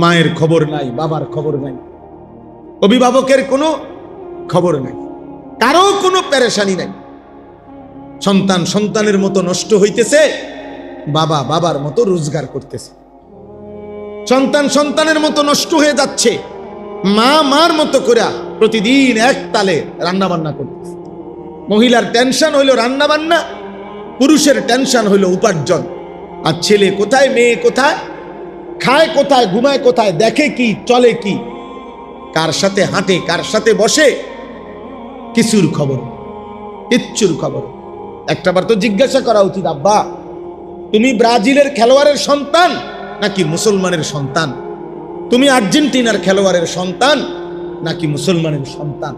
মায়ের খবর নাই, বাবার খবর নাই, অভিভাবকের কোনো খবর নাই, কারো কোনো পেরেশানি নাই। সন্তান সন্তানের মতো নষ্ট হইতেছে, বাবা বাবার মতো রোজগার করতেছে। সন্তান সন্তানের মতো নষ্ট হয়ে যাচ্ছে, মা মার মতো করে প্রতিদিন এক তালে রান্না বান্না করতেছে। মহিলার টেনশন হইল রান্না বান্না, পুরুষের টেনশন হইল উপার্জন। আর ছেলে কোথায়, মেয়ে কোথায়, খায় কোথায়, ঘুমায় কোথায়, দেখে কি, চলে কি, কার সাথে হাঁটে, কার সাথে বসে, কিছুর খবর, কিচ্ছুর খবর। একটাবার তো জিজ্ঞাসা করা উচিত, আব্বা তুমি ব্রাজিলের খেলোয়াড়ের সন্তান নাকি মুসলমানের সন্তান? তুমি আর্জেন্টিনার খেলোয়াড়ের সন্তান নাকি মুসলমানের সন্তান?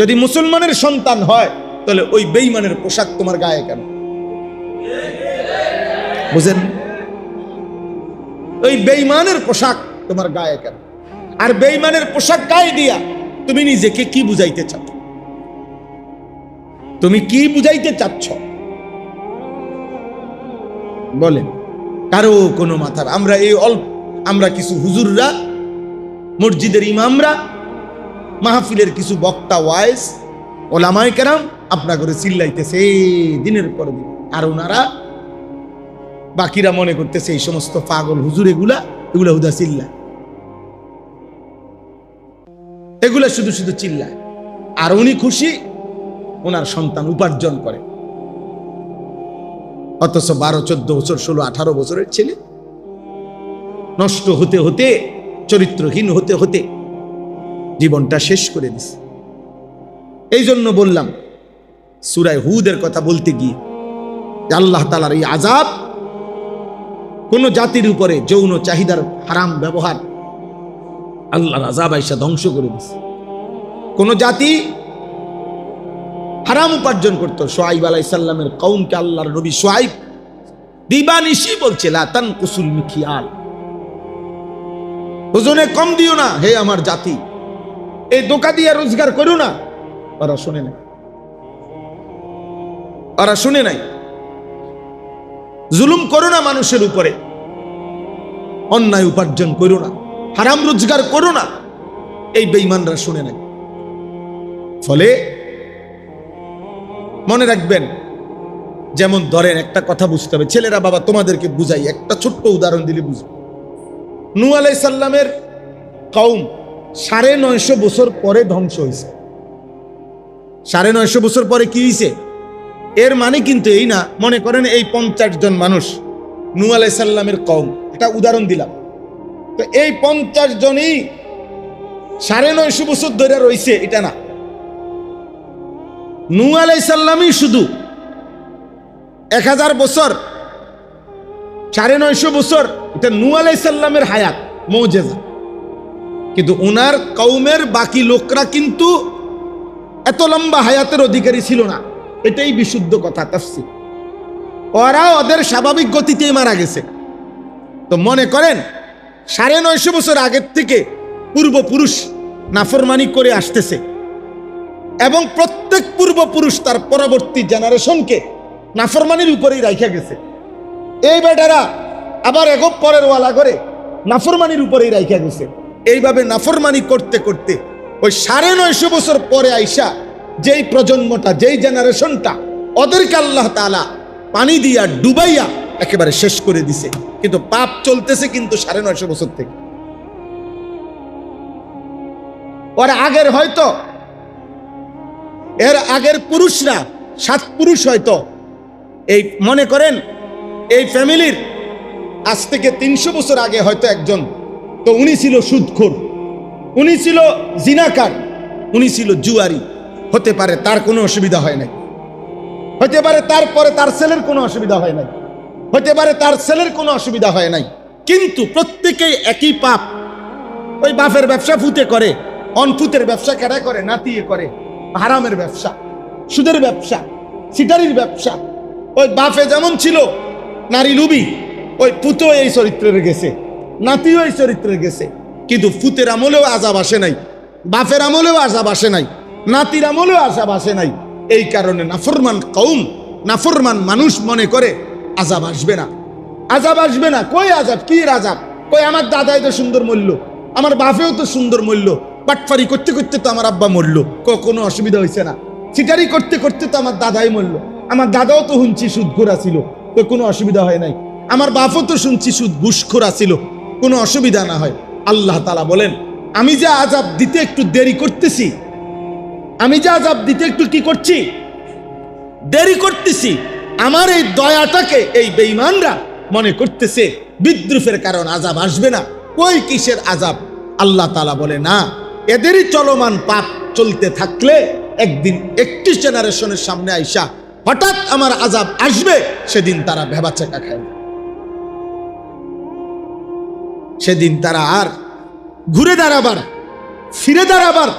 যদি মুসলমানের সন্তান হয় তাহলে ওই বেঈমানের পোশাক তোমার গায়ে কেন? বুঝেন? ওই বেঈমানের পোশাক তোমার গায়ে কেন? আর বেঈমানের পোশাক গায়ে দিয়া তুমি নিজেকে কি বুঝাইতে চাচ্ছ? তুমি কি বুঝাইতে চাচ্ছ বলেন? কারো কোনো মাথার, আমরা কিছু হুজুররা, মসজিদের ইমামরা, মাহফিলের কিছু বক্তা, ওয়াইজ, ওলামায়ে কেরাম আপনা করে চিল্লাইতেছে দিনের পর দিন, আর ওনারা বাকিরা মনে করতেছে এই সমস্ত পাগল হুজুর এগুলা হুদা চিল্লায়, এগুলা শুধু শুধু চিল্লায়, আর উনি খুশি ওনার সন্তান উপার্জন করে। অথচ 12, 14 বছর, 16, 18 বছরের ছেলে নষ্ট হতে হতে, চরিত্রহীন হতে হতে জীবনটা শেষ করে দিছে। এই জন্য বললাম, সূরা হুদের কথা বলতে গিয়ে, আল্লাহ তাআলার এই আযাব কোন জাতির উপরে যৌন চাহিদার হারাম ব্যবহার, আল্লাহর আযাব আইসা ধ্বংস করে দিছে। কোন জাতি হারাম উপার্জন করত, শুআইব আলাইহিস সালামের কওমকে আল্লাহর নবী শুআইব দিবানিশি বলছে, লা তানকুসুল মিকিয়াল, ওজনে কম দিও না হে আমার জাতি, এই দোকা দিয়া রোজগার করো না। ওরা শুনে নাই, ওরা শুনে নাই। জুলুম করো না মানুষের উপরে, অন্যায় উপার্জন করো না, হারাম রোজগার করো না, এই বেঈমানরা শুনে নাই। ফলে মনে রাখবেন, যেমন ধরেন একটা কথা বুঝতে হবে, ছেলেরা বাবা তোমাদেরকে বুঝাই, একটা ছোট্ট উদাহরণ দিলে বুঝবে। নূহ আলাইহিস সালামের কওম 950 বছর পরে ধ্বংস হয়েছে। 950 বছর পরে কি হয়েছে? এর মানে কিন্তু এই না মনে করেন এই 50 জন মানুষ নূহ আলাইহিস সালামের কওম, এটা উদাহরণ দিলাম, তো এই 50 জনই 950 বছর ধরে রয়েছে, এটা না। নূহ আলাইহিস সালামই শুধু 1000 বছর, 950 বছর, এটা নূহ আলাইহিস সালামের হায়াত, মুজিজা। কিন্তু ওনার কওমের বাকি লোকরা কিন্তু এত লম্বা হায়াতের অধিকারী ছিল না, এটাই বিশুদ্ধ কথা, তাফসীর। ওরা ওদের স্বাভাবিক গতিতেই মারা গেছে। তো মনে করেন 950 বছর আগের থেকে পূর্বপুরুষ নাফরমানি করে আসতেছে, এবং প্রত্যেক পূর্বপুরুষ তার পরবর্তী জেনারেশনকে নাফরমানির উপরেই রাখা গেছে। এই বেটারা আবার এগো পরের ওয়ালা করে নাফরমানির উপরেই রাইখা গেছে। এইভাবে নাফরমানি করতে করতে ওই 950 বছর পরে আইসা যেই প্রজন্মটা, যেই জেনারেশনটা, ওদেরকে আল্লাহ তাআলা পানি দিয়া ডুবাইয়া একেবারে শেষ করে দিছে। কিন্তু পাপ চলতেছে কিন্তু 950 বছর থেকে। ওর আগের হয়তো, এর আগের পুরুষরা 7 পুরুষ হয়তো, এই মনে করেন এই ফ্যামিলির আজ থেকে 300 বছর আগে হয়তো একজন, তো উনি ছিল সুদখোর, উনি ছিল জিনাকার, উনি ছিল জুয়ারি। হতে পারে তার কোনো অসুবিধা হয় নাই, হতে পারে তারপরে তার ছেলের কোনো অসুবিধা হয় নাই, হতে পারে তার ছেলের কোনো অসুবিধা হয় নাই, কিন্তু প্রত্যেকেই একই পাপ। ওই বাপের ব্যবসা ফুতে করে, অনফুতের ব্যবসা কেডা করে, নাতিয়ে করে, হারামের ব্যবসা, সুদের ব্যবসা, সিটারির ব্যবসা। ওই বাপে যেমন ছিল নারী লুবি, ওই পুতো এই চরিত্রের গেছে, নাতিও এই চরিত্রের গেছে। কিন্তু ফুতের আমলেও আযাব আসে নাই, বাপের আমলেও আযাব আসে নাই, নাতির আমলেও আযাব আসে নাই। এই কারণে নাফরমান কওম, নাফরমান মানুষ মনে করে আযাব আসবে না, আযাব আসবে না। কই আযাব, কি আযাব? কই আমার দাদাই তো সুন্দর মরল, আমার বাপেও তো সুন্দর মরল, বাটফারি করতে করতে তো আমার আব্বা মরল, কোনো অসুবিধা হয়েছে না। সিটারি করতে করতে তো আমার দাদাই মরল, আমার দাদাও তো শুনছি সুদখোর ছিল, কোনো অসুবিধা হয় নাই। আমার বাপও তো শুনছি সুদ ঘুষখোর ছিল, কোনো অসুবিধা না হয়। আল্লাহ তাআলা বলেন, আমি যে আযাব দিতে একটু দেরি করতেছি, আমি যে আযাব দিতে একটু কি করছি, দেরি করতেছি, আমার এই দয়াটাকে এই বেঈমানরা মনে করতেছে বিদ্রুপের কারণ আযাব আসবে না। কই কিসের আযাব? আল্লাহ তাআলা বলে না, এদেরই চলমান পাপ চলতে থাকলে একদিন একটি জেনারেশনের সামনে আইসা হঠাৎ আমার আযাব আসবে, সেদিন তারা ভেবাচাকা খায়, সেদিন তারা আর ঘুরে দাঁড়াবার, ফিরে দাঁড়াবার,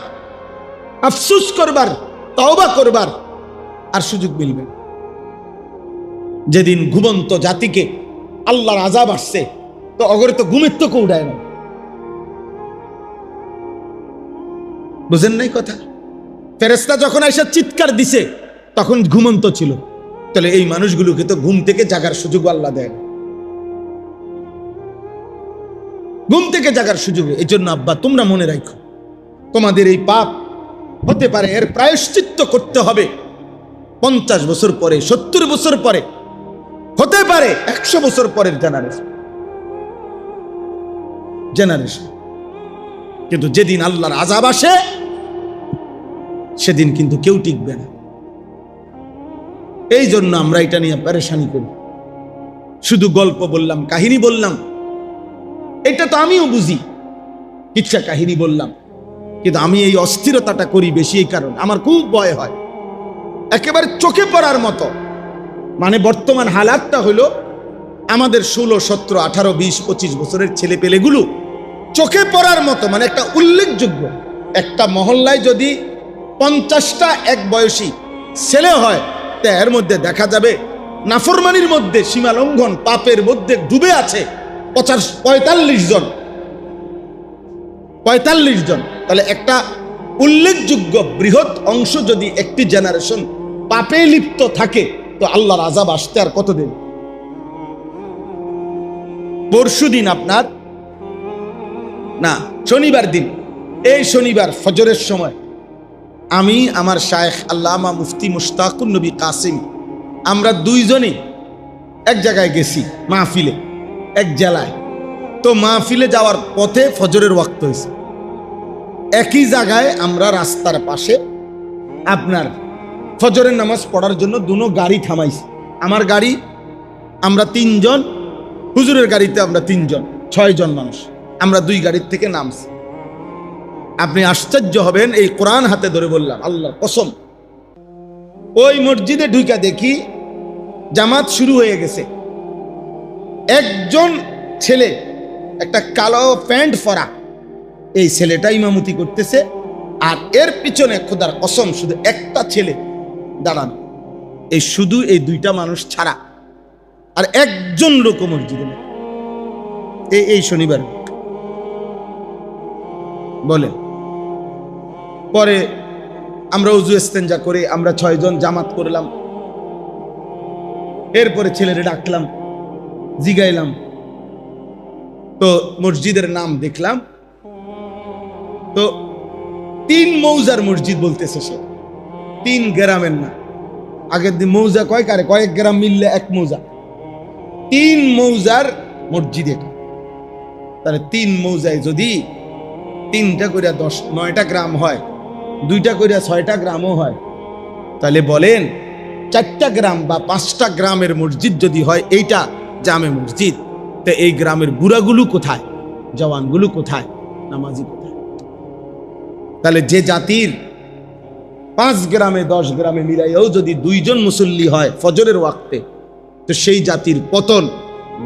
আফসোস করবার, তওবা করবার আর সুযোগ মিলবে। যেদিন ঘুমন্ত জাতিকে আল্লাহর আযাব আসছে, তো অগরে তো ঘুমের তো কৌড়ায় না। বুঝেন নাই কথা? ফেরেশতা যখন এসে চিৎকার দিছে তখন ঘুমন্ত ছিল, তাহলে এই মানুষগুলোকে তো ঘুম থেকে জাগার সুযোগ আল্লাহ দেয় না, ঘুম থেকে জাগার সুযোগ। এই জন্য আব্বা তোমরা মনে রাখো, তোমাদের এই পাপ হতে পারে এর প্রায়শ্চিত্ত করতে হবে 50 বছর পরে, 70 বছর পরে, হতে পারে 100 বছর পরের জেনারেশন। কিন্তু যেদিন আল্লাহর আযাব আসে সেদিন কিন্তু কেউ টিকবে না। এই জন্য আমরা এটা নিয়ে পেরেশানি করি। শুধু গল্প বললাম, কাহিনী বললাম, এটা তো আমিও বুঝি, কিচ্ছা কাহিনী বললাম, কিন্তু আমি এই অস্থিরতাটা করি বেশি এই কারণ আমার খুব ভয় হয়, একেবারে চোখে পড়ার মতো। মানে বর্তমান হালাতটা হলো আমাদের 16, 17, 18, 20, 25 বছরের ছেলে পেলেগুলো চোখে পড়ার মতো, মানে একটা উল্লেখযোগ্য। একটা মহল্লায় যদি 50টা এক বয়সী ছেলে হয়, তা এর মধ্যে দেখা যাবে নাফরমানির মধ্যে, সীমা লঙ্ঘন, পাপের মধ্যে ডুবে আছে 45 জন। তাহলে একটা উল্লেখযোগ্য বৃহৎ অংশ যদি একটি জেনারেশন পাপে লিপ্ত থাকে, তো আল্লাহর আযাব আসতে আর কতদিন? পরশুদিন আপনার না, শনিবার দিন, এই শনিবার ফজরের সময় আমি, আমার শায়েখ আল্লামা মুফতি মুশতাকুন নবী কাসিম, আমরা দুইজনই এক জায়গায় গেছি মাহফিলে, এক জেলায়। তো মাহফিলে যাওয়ার পথে ফজরের ওয়াক্ত হয়েছে। একই জায়গায় আমরা রাস্তার পাশে আপনার ফজরের নামাজ পড়ার জন্য দুটো গাড়ি থামাইছি। আমার গাড়ি, আমরা 3 জন, হুজুরের গাড়িতে আমরা 3 জন, 6 জন মানুষ, আমরা 2 গাড়ির থেকে নামছি। আপনি আশ্চর্য হবেন, এই কোরআন হাতে ধরে বললাম, আল্লাহর কসম, ওই মসজিদে ঢুকে দেখি জামাত শুরু হয়ে গেছে। একজন ছেলে, একটা কালো প্যান্ট পরা এই ছেলেটা ইমামতি করতেছে, আর এর পিছনে খোদার কসম শুধু একটা ছেলে দাঁড়ানো, এই শুধু এই 2টা মানুষ ছাড়া আর একজন লোক মসজিদে নেই। এই শনিবার বলে, পরে আমরা উজু ইস্তেঞ্জা করে আমরা 6 জন জামাত করলাম। এরপরে ছেলেরে ডাকলাম, জিগাইলাম, তো মসজিদের নাম দেখলাম, তো 3 মৌজার মসজিদ বলতেছে সে, 3 গ্রামের না। আগের দিন মৌজা কয়েক গ্রাম মিললে 1 মৌজা, 3 মৌজার মসজিদ এটা। তাহলে 3 মৌজায় যদি 3টা করে 9টা গ্রাম হয়, 2টা করে 6টা গ্রামও হয়, তাহলে বলেন 4টা গ্রাম বা 5টা গ্রামের মসজিদ যদি হয় এইটা জামে মসজিদ, তো এই গ্রামের বুড়াগুলো কোথায়, জওয়ানগুলো কোথায়, নামাজি কোথায়? তাহলে যে জাতির 5 গ্রামে 10 গ্রামে মিলাইও যদি 2 জন মুসল্লি হয় ফজরের ওয়াক্তে, তো সেই জাতির পতন,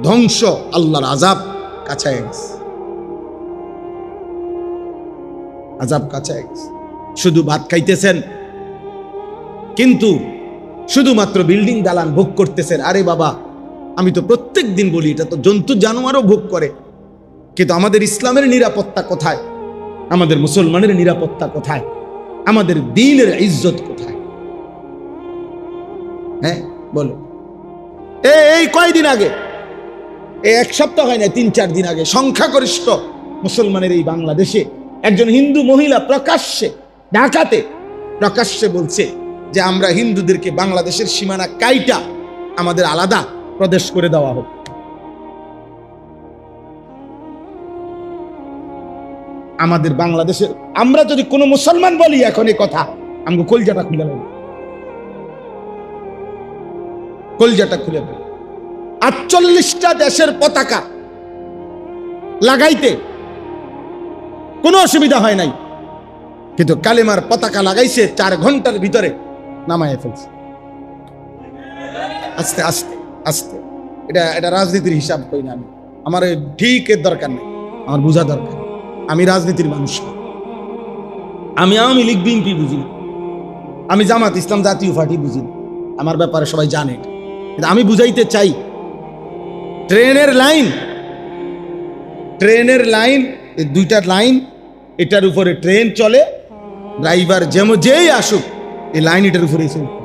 ধ্বংস, আল্লাহর আযাব কাছায় গেছে, আযাব কাছায় গেছে। শুধু ভাত খাইতেছেন কিন্তু শুধুমাত্র বিল্ডিং দালান ভোগ করতেছেন। আরে বাবা, আমি তো প্রত্যেক দিন বলি এটা তো জন্তু জানোয়ারও ভোগ করে, কিন্তু আমাদের ইসলামের নিরাপত্তা কোথায়? আমাদের মুসলমানের নিরাপত্তা কোথায়? আমাদের দ্বীনের ইজ্জত কোথায়? হ্যাঁ বলো। এই কয়দিন আগে, এই 1 সপ্তাহ হয় না, 3-4 দিন আগে সংখ্যাগরিষ্ঠ মুসলমানের এই বাংলাদেশে একজন হিন্দু মহিলা প্রকাশ্যে ঢাকাতে প্রকাশ্যে বলছে যে আমরা হিন্দুদেরকে বাংলাদেশের সীমানা কাইটা আমাদের আলাদা প্রদেশ করে দেওয়া হোক। আমাদের বাংলাদেশের, আমরা যদি কোনো মুসলমান বলি এখন এই কথা, আমাকে কলজাটা খুলে দেবে, কলজাটা খুলে দেবে। 48টা দেশের পতাকা লাগাইতে কোনো অসুবিধা হয় নাই, কিন্তু কালেমার পতাকা লাগাইছে 4 ঘন্টার ভিতরে নামায় ফেলছে। আস্তে আস্তে আস্তে, এটা রাজনীতির হিসাব কই না আমি, আমার ঠিক এর দরকার নেই, আমার বোঝা দরকার। আমি রাজনীতির মানুষ না, আমি আওয়ামী লীগ বিএনপি বুঝি না, আমি জামাত ইসলাম জাতীয় পার্টি বুঝি না, আমার ব্যাপারে সবাই জানে। কিন্তু আমি বুঝাইতে চাই, ট্রেনের লাইন, এই 2টা লাইন, এটার উপরে ট্রেন চলে, ড্রাইভার যেই আসুক এই লাইন এটার উপরেই চলতে,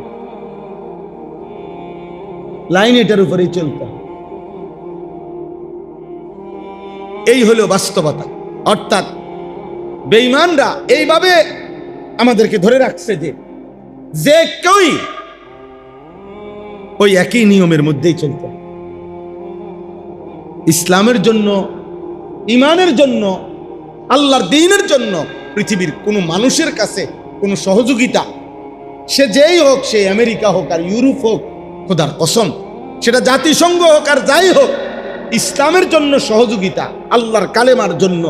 লাইন এটার উপরেই চলতে। এই হলো বাস্তবতা। অর্থাৎ বেঈমানরা এইভাবে আমাদেরকে ধরে রাখছে যে কেউই ওই একই নিয়মের মধ্যেই চলতে। ইসলামের জন্য, ইমানের জন্য, আল্লাহর দ্বীনের জন্য পৃথিবীর কোনো মানুষের কাছে কোনো সহযোগিতা, সে যেই হোক, সে আমেরিকা হোক আর ইউরোপ হোক, খোদার কসম, সেটা জাতিসংঘ হোক আর যাই হোক, ইসলামের জন্য সহযোগিতা, আল্লাহর কালেমার জন্য,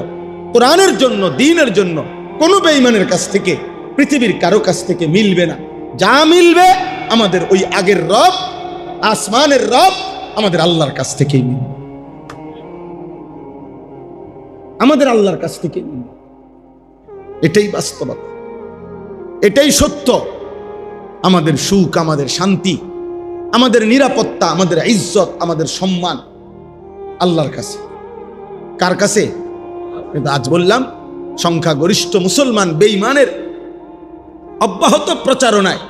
কোরআনের জন্য, দ্বীনের জন্য কোনো বেঈমানের কাছ থেকে, পৃথিবীর কারো কাছ থেকে মিলবে না। যা মিলবে আমাদের ওই আগের রব, আসমানের রব, আমাদের আল্লাহর কাছ থেকেই মিলবে, আমাদের আল্লাহর কাছ থেকে মিলবে। এটাই বাস্তবতা, এটাই সত্য। আমাদের সুখ, আমাদের শান্তি, আমাদের নিরাপত্তা, আমাদের ইজ্জত, আমাদের সম্মান আল্লাহর কাছে। কার কাছে? কিন্তু আজ বললাম সংখ্যাগরিষ্ঠ মুসলমান বেঈমানের অব্যাহত প্রচারণায়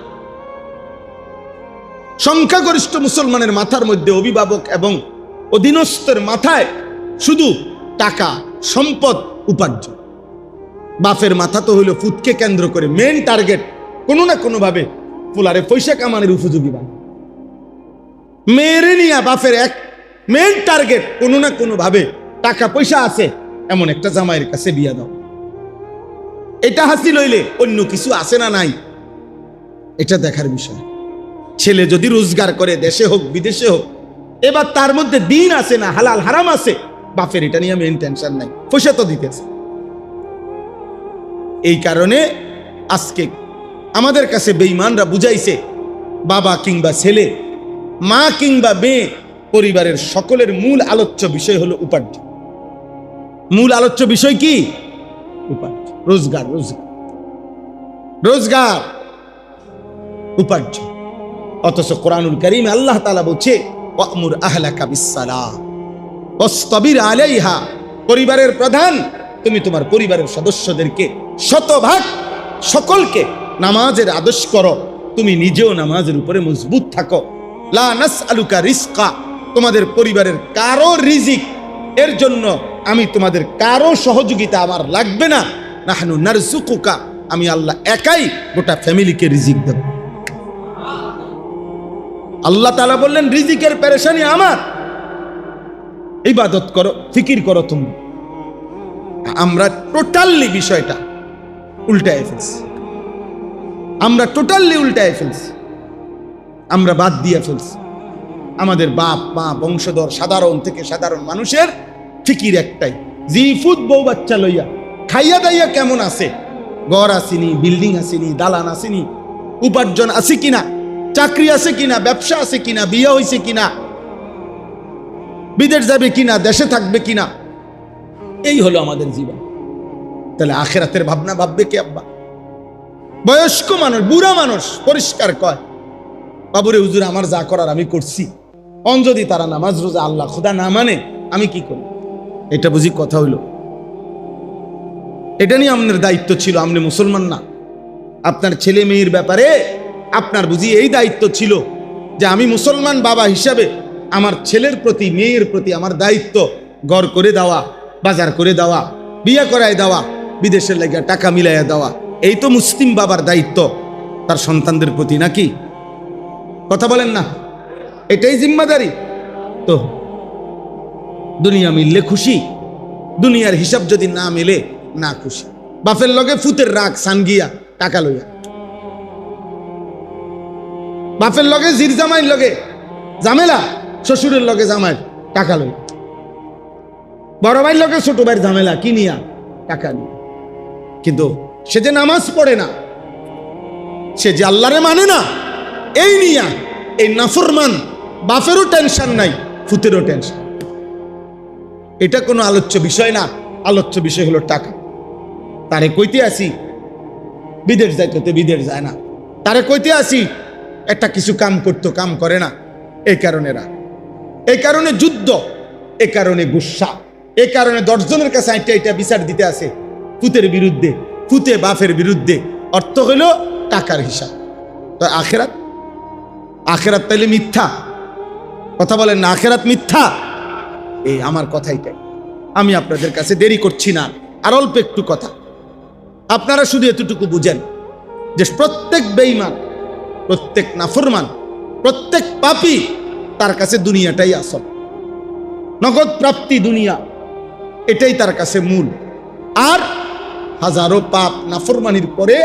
সংখ্যাগরিষ্ঠ মুসলমানের মাথার মধ্যে, অভিভাবক এবং অধীনস্থের মাথায় শুধু টাকা, সম্পদ, উপার্জন। বাপের মাথা তো হইল ফুটকে কেন্দ্র করে মেন টার্গেট, কোনো না কোনো ভাবে ফুলারে পয়সা কামানোর উপযোগী বানা। মেয়েরে নিয়ে বাপের এক মেন টার্গেট, কোনো না কোনো ভাবে টাকা পয়সা আছে এমন একটা জামাইয়ের কাছে বিয়া দাও। এটা হাসিল হইলে অন্য কিছু আছে না নাই, এটা দেখার বিষয়। ছেলে যদি রোজগার করে, দেশে হোক বিদেশে হোক, এবার তার মধ্যে দিন আছে না, হালাল হারাম আছে, বাপের এটা নিয়ে মেন টেনশন নাই, পয়সা তো দিতেছে। এই কারণে আজকে আমাদের কাছে বেঈমানরা বুঝাইছে, বাবা কিংবা ছেলে, মা কিংবা মেয়ে, পরিবারের সকলের মূল আলোচ্য বিষয় হলো উপার্জন। মূল আলোচ্য বিষয় কি? উপার্জন, রোজগার, রোজগার, রোজগার, উপার্জন। অথচ কোরআনুল কারীমে আল্লাহ তাআলা বলছে, ওয়া'মুর আহলাকা বিস-সালাহ ওয়াসতাবির আলাইহা। পরিবারের প্রধান, তুমি তোমার পরিবারের সদস্যদেরকে শতভাগ সকলকে নামাজের আদেশ করো, তুমি নিজেও নামাজের উপরে মজবুত থাকো। লা নাসআলুকা রিজকা, তোমাদের পরিবারের কারো রিজিক এর জন্য আমি তোমাদের কারো সহযোগিতা আমার লাগবে না, নাহনু নারযুকুকা, আমি আল্লাহ একাই গোটা ফ্যামিলিকে রিজিক দেব। আল্লাহ তাআলা বললেন রিজিকের পেরেশানি আমার, ইবাদত করো, ফিকির করো তুমি। আমরা টোটালি বিষয়টা উল্টায় ফেলছি, আমরা টোটালি উল্টায় ফেলছি, আমরা বাদ দিয়ে ফেলছি। আমাদের বাপ মা বংশধর সাধারণ থেকে সাধারণ মানুষের ফিকির একটাই, জি ফুদ বউ বাচ্চা লইয়া খাইয়া দাইয়া কেমন আছে, ঘর আসেনি, বিল্ডিং আসেনি, দালান আসেনি, উপার্জন আছে কিনা, চাকরি আছে কিনা, ব্যবসা আছে কিনা, বিয়ে হয়েছে কিনা, বিদেশ যাবে কিনা, দেশে থাকবে কিনা, এই হলো আমাদের জীবন। তাহলে আখিরাতের ভাবনা ভাববে কে আব্বা? বয়স্ক মানুষ, বুড়া মানুষ পরিষ্কার কয়, বাবুরে হুজুর আমার যা করার আমি করছি, অন যদি তারা নামাজ রোজা আল্লাহ খোদা না মানে আমি কি করি? এটা বুঝি কথা হইল? এটা নিয়ে আপনার দায়িত্ব ছিল, আপনি মুসলমান না, আপনার ছেলে মেয়ের ব্যাপারে আপনার বুঝি এই দায়িত্ব ছিল যে আমি মুসলমান বাবা হিসাবে আমার ছেলের প্রতি মেয়ের প্রতি আমার দায়িত্ব ঘর করে দেওয়া, বাজার করে দেওয়া, বিয়ে করায় দেওয়া, বিদেশের লাগিয়া টাকা মিলাইয়া দেওয়া, এই তো মুসলিম বাবার দায়িত্ব তার সন্তানদের প্রতি, নাকি? কথা বলেন না? এটাই জিম্মাদারি। তো দুনিয়া মিললে খুশি, দুনিয়ার হিসাব যদি না মেলে না খুশি। বাপের লগে ফুতের রাগ সানগিয়া টাকা লইয়া, বাপের লগে জির জামাইয়ের লগে ঝামেলা, শ্বশুরের লগে জামাইয়ের টাকা লইয়া, বড় ভাইয়ের লগে ছোট ভাইয়ের ঝামেলা কি নিয়া? টাকা নিয়ে। কিন্তু সে যে নামাজ পড়ে না, সে যে আল্লাহরে মানে না, এই নিয়া এই নাফরমান বাপেরও টেনশন নাই, ফুতেরও টেনশন। এটা কোনো আলোচ্য বিষয় না, আলোচ্য বিষয় হলো টাকা। তারে কইতে আসি বিদেশ যাইতে, বিদেশ যায় না, তারে কইতে আসি একটা কিছু কাম করতো, কাম করে না। এই কারণে যুদ্ধ, এই কারণে গুসা, এই কারণে 10 জনের কাছে এটা বিচার দিতে আসে ফুতের বিরুদ্ধে, ফুতে বাপের বিরুদ্ধে। অর্থ হইল টাকার হিসাব। তো আখেরাত তাইলে মিথ্যা? কথা বলেন না, আখেরাত মিথ্যা? এই আমার কথাইটাই। আমি আপনাদের কাছে দেরি করছি না, আর অল্প একটু কথা। আপনারা শুধু এতটুকু বুঝেন যে প্রত্যেক বেঈমান, প্রত্যেক নাফরমান, প্রত্যেক পাপী, তার কাছে দুনিয়াটাই আসল, নগদ প্রাপ্তি দুনিয়া, এটাই তার কাছে মূল। আর হাজারো পাপ নাফরমানির পরে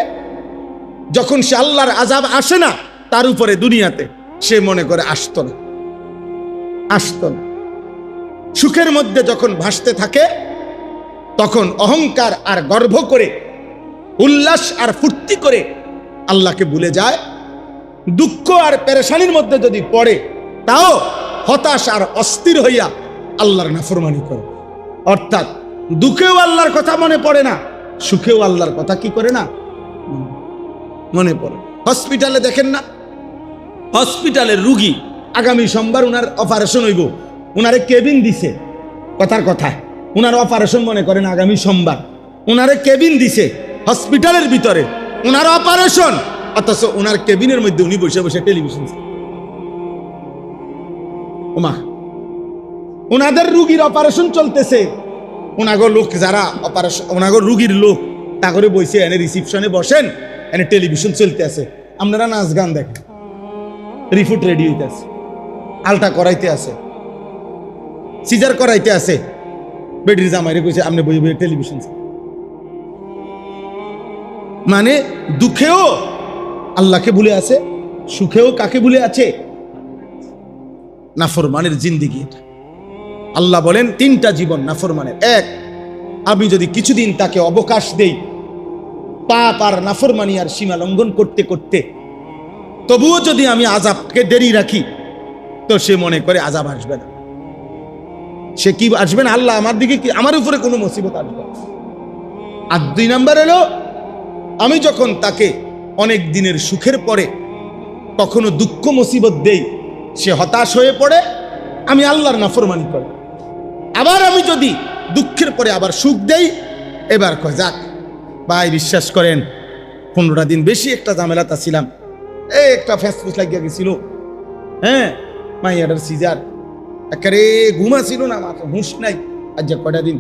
যখন সে আল্লাহর আযাব আসে না তার উপরে দুনিয়াতে, সে মনে করে আসতো না। সুখের মধ্যে যখন ভাসতে থাকে তখন অহংকার আর গর্ব করে, উল্লাস আর ফুর্তি করে আল্লাহকে ভুলে যায়। দুঃখ আর পেরেশানির মধ্যে যদি পড়ে তাও হতাশ আর অস্থির হইয়া আল্লাহর নাফরমানি করে। অর্থাৎ দুঃখেও আল্লাহর কথা মনে পড়ে না, সুখেও আল্লাহর কথা কি করে না মনে পড়ে। হসপিটালে দেখেন না, হসপিটালের রুগী, আগামী সোমবার উনার অপারেশন হইব, উনারে কেবিন দিছে, কথার কথা, উনার অপারেশন মনে করেন আগামী সোমবার, উনারে কেবিন দিছে হসপিটালের ভিতরে, উনার অপারেশন, অথচ উনার কেবিনের মধ্যে উনি বসে বসে টেলিভিশন। ওমা, উনাদের রুগীর অপারেশন চলতেছে, উনাগো লোক যারা অপারেশন, উনাগো রুগীর লোক তা করে বসে এনে রিসিপশনে বসেন, এনে টেলিভিশন চলতে আছে, আপনারা নাচ গান দেখেন, রিপোর্ট রেডি হইতে আছে, আলটা করাইতে আছে, সিজার করাইতে আছে, বেডির জামাইরে কইছে আপনি বই বই টেলিভিশন। মানে দুঃখেও আল্লাহকে ভুলে আছে, সুখেও কাকে ভুলে আছে? নাফরমানের জিন্দেগি এটা। আল্লাহ বলেন 3টা জীবন নাফরমানের। এক, আমি যদি কিছুদিন তাকে অবকাশ দেই পাপ আর নাফরমানি আর সীমা লঙ্ঘন করতে করতে, তবুও যদি আমি আযাবকে দেরি রাখি তো সে মনে করে আযাব আসবে না। সে কি আসবে না? আল্লাহ আমার দিকে কি, আমার উপরে কোনো মুসিবত আসবে। আর 2 নাম্বার হলো, আমি যখন তাকে অনেক দিনের সুখের পরে কখনো দুঃখ মুসিবত দেই, সে হতাশ হয়ে পড়ে, আমি আল্লাহর নাফরমানি করি। আবার আমি যদি দুঃখের পরে আবার সুখ দেই, এবার কয় যাক ভাই বিশ্বাস করেন 15টা দিন বেশি একটা ঝামেলাতে ছিলাম, এই একটা ফ্যাসফুস লাগিয়া গেছিল, হ্যাঁ মাইয়াটার সিজার, একেবারে ঘুমা ছিল না, মাথা হুঁশ নাই, আজ যে কয়টা দিন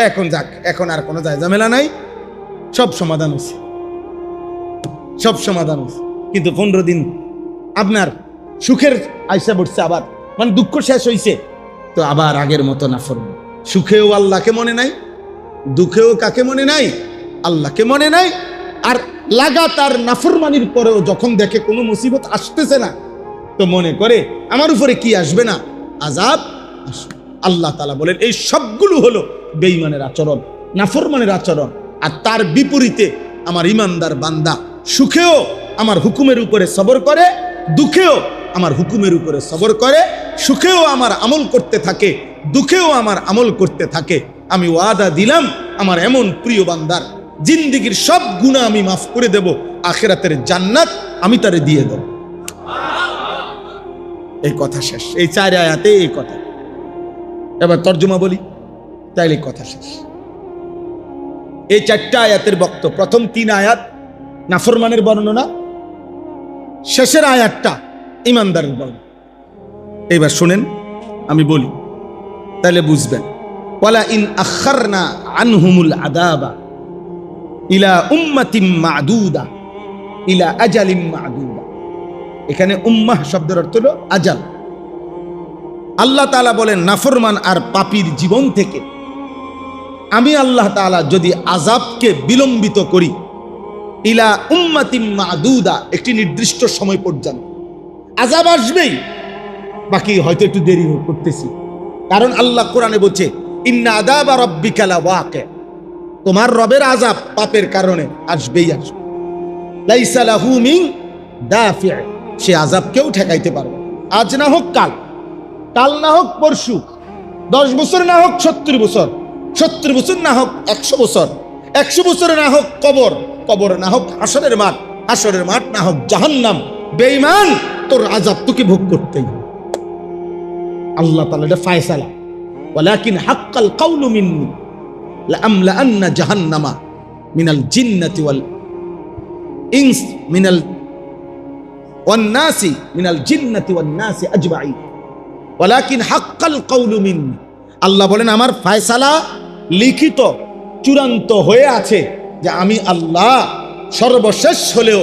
এখন যাক, এখন আর কোনো যায় ঝামেলা নাই, সব সমাধান হয়েছে, সব সমাধান হয়েছে। কিন্তু 15 দিন আপনার সুখের আইসা পড়ছে, আবার মানে দুঃখ শেষ হয়েছে, তো আবার আগের মতো নাফরমান। সুখেও আল্লাহকে মনে নাই, দুঃখেও কাকে মনে নাই? আল্লাহকে মনে নাই। আর লাগাতার নাফরমানির পরেও যখন দেখে কোনো মুসিবত আসতেছে না, তো মনে করে আমার উপরে কি আসবে না, আযাব আসবে। আল্লাহ তাআলা বলেন এই সবগুলো হলো বেঈমানের আচরণ, নাফরমানের আচরণ। আর তার বিপরীতে আমার ইমানদার বান্দা সুখেও আমার হুকুমের উপরে সবর করে, দুঃখেও আমার হুকুমের উপরে সবর করে, সুখেও আমার আমল করতে থাকে, দুঃখেও আমার আমল করতে থাকে। আমি ওয়াদা দিলাম আমার এমন প্রিয় বান্দার জিন্দেগীর সব গুনাহ আমি মাফ করে দেব, আখিরাতের জান্নাত আমি তারে দিয়ে দেব। এই কথা শেষ, এই 4 আয়াতে এই কথা। এবার তর্জমা বলি, তাইলে কথা শেষ। এই 4টা আয়াতের বক্তব্য, প্রথম 3 আয়াত নাফরমানের বর্ণনা, শেষের আয়াতটা ইমানদারের বর্ণনা। এইবার শুনেন, আমি বলি তাহলে বুঝবেন। ওয়ালা ইন আখারনা আনহুমুল আযাবা ইলা উম্মাতিম মা'দুদা ইলা আজালিম মা'দুদা। এখানে উম্মাহ শব্দের অর্থ হলো আজাল। আল্লাহ তাআলা বলেন নাফরমান আর পাপীর জীবন থেকে আমি আল্লাহ তাআলা যদি আযাবকে বিলম্বিত করি, ইলা উম্মাতিম মা'দুদা, একটি নির্দিষ্ট সময় পর্যন্ত আযাব আসবেই, বাকি হয়তো একটু দেরি করতেছি। কারণ আল্লাহ কোরআনে বলছে ইন্না আযাবা রাব্বিকা লাওয়াকি, তোমার রবের আযাব পাপের কারণে আসবেই আসবে। লাইসা লাহু মিন দাফি, সে আযাব কেউ ঠেকাইতে পারবে। আজ না হোক কাল, কাল না হোক পরশু, 10 বছর না হোক 70 বছর, 70 বছর না হোক 100 বছর, 100 বছর না হোক কবর, কবর না হোক হাসরের মাঠ, হাসরের মাঠ না হোক জাহান্নাম। বেঈমান, তোর আযাব তোকে ভোগ করতেই হবে। আল্লাহ তাআলা এটা ফয়সালা, ওয়ালাকিন হাক্কাল কাউলু মিন্নি লাআমলাআন্না জাহান্নামা মিনাল জিন্নাতি ওয়াল ইনস মিনাল ওয়ান নাসি মিনাল জিন্নাতি ওয়ান নাসি আজমাইন ওয়ালাকিন হাক্কাল কাউলু মিন্নি। আল্লাহ বলেন আমার ফয়সালা লিখিত চূড়ান্ত হয়ে আছে যে আমি আল্লাহ সর্বশেষ হলেও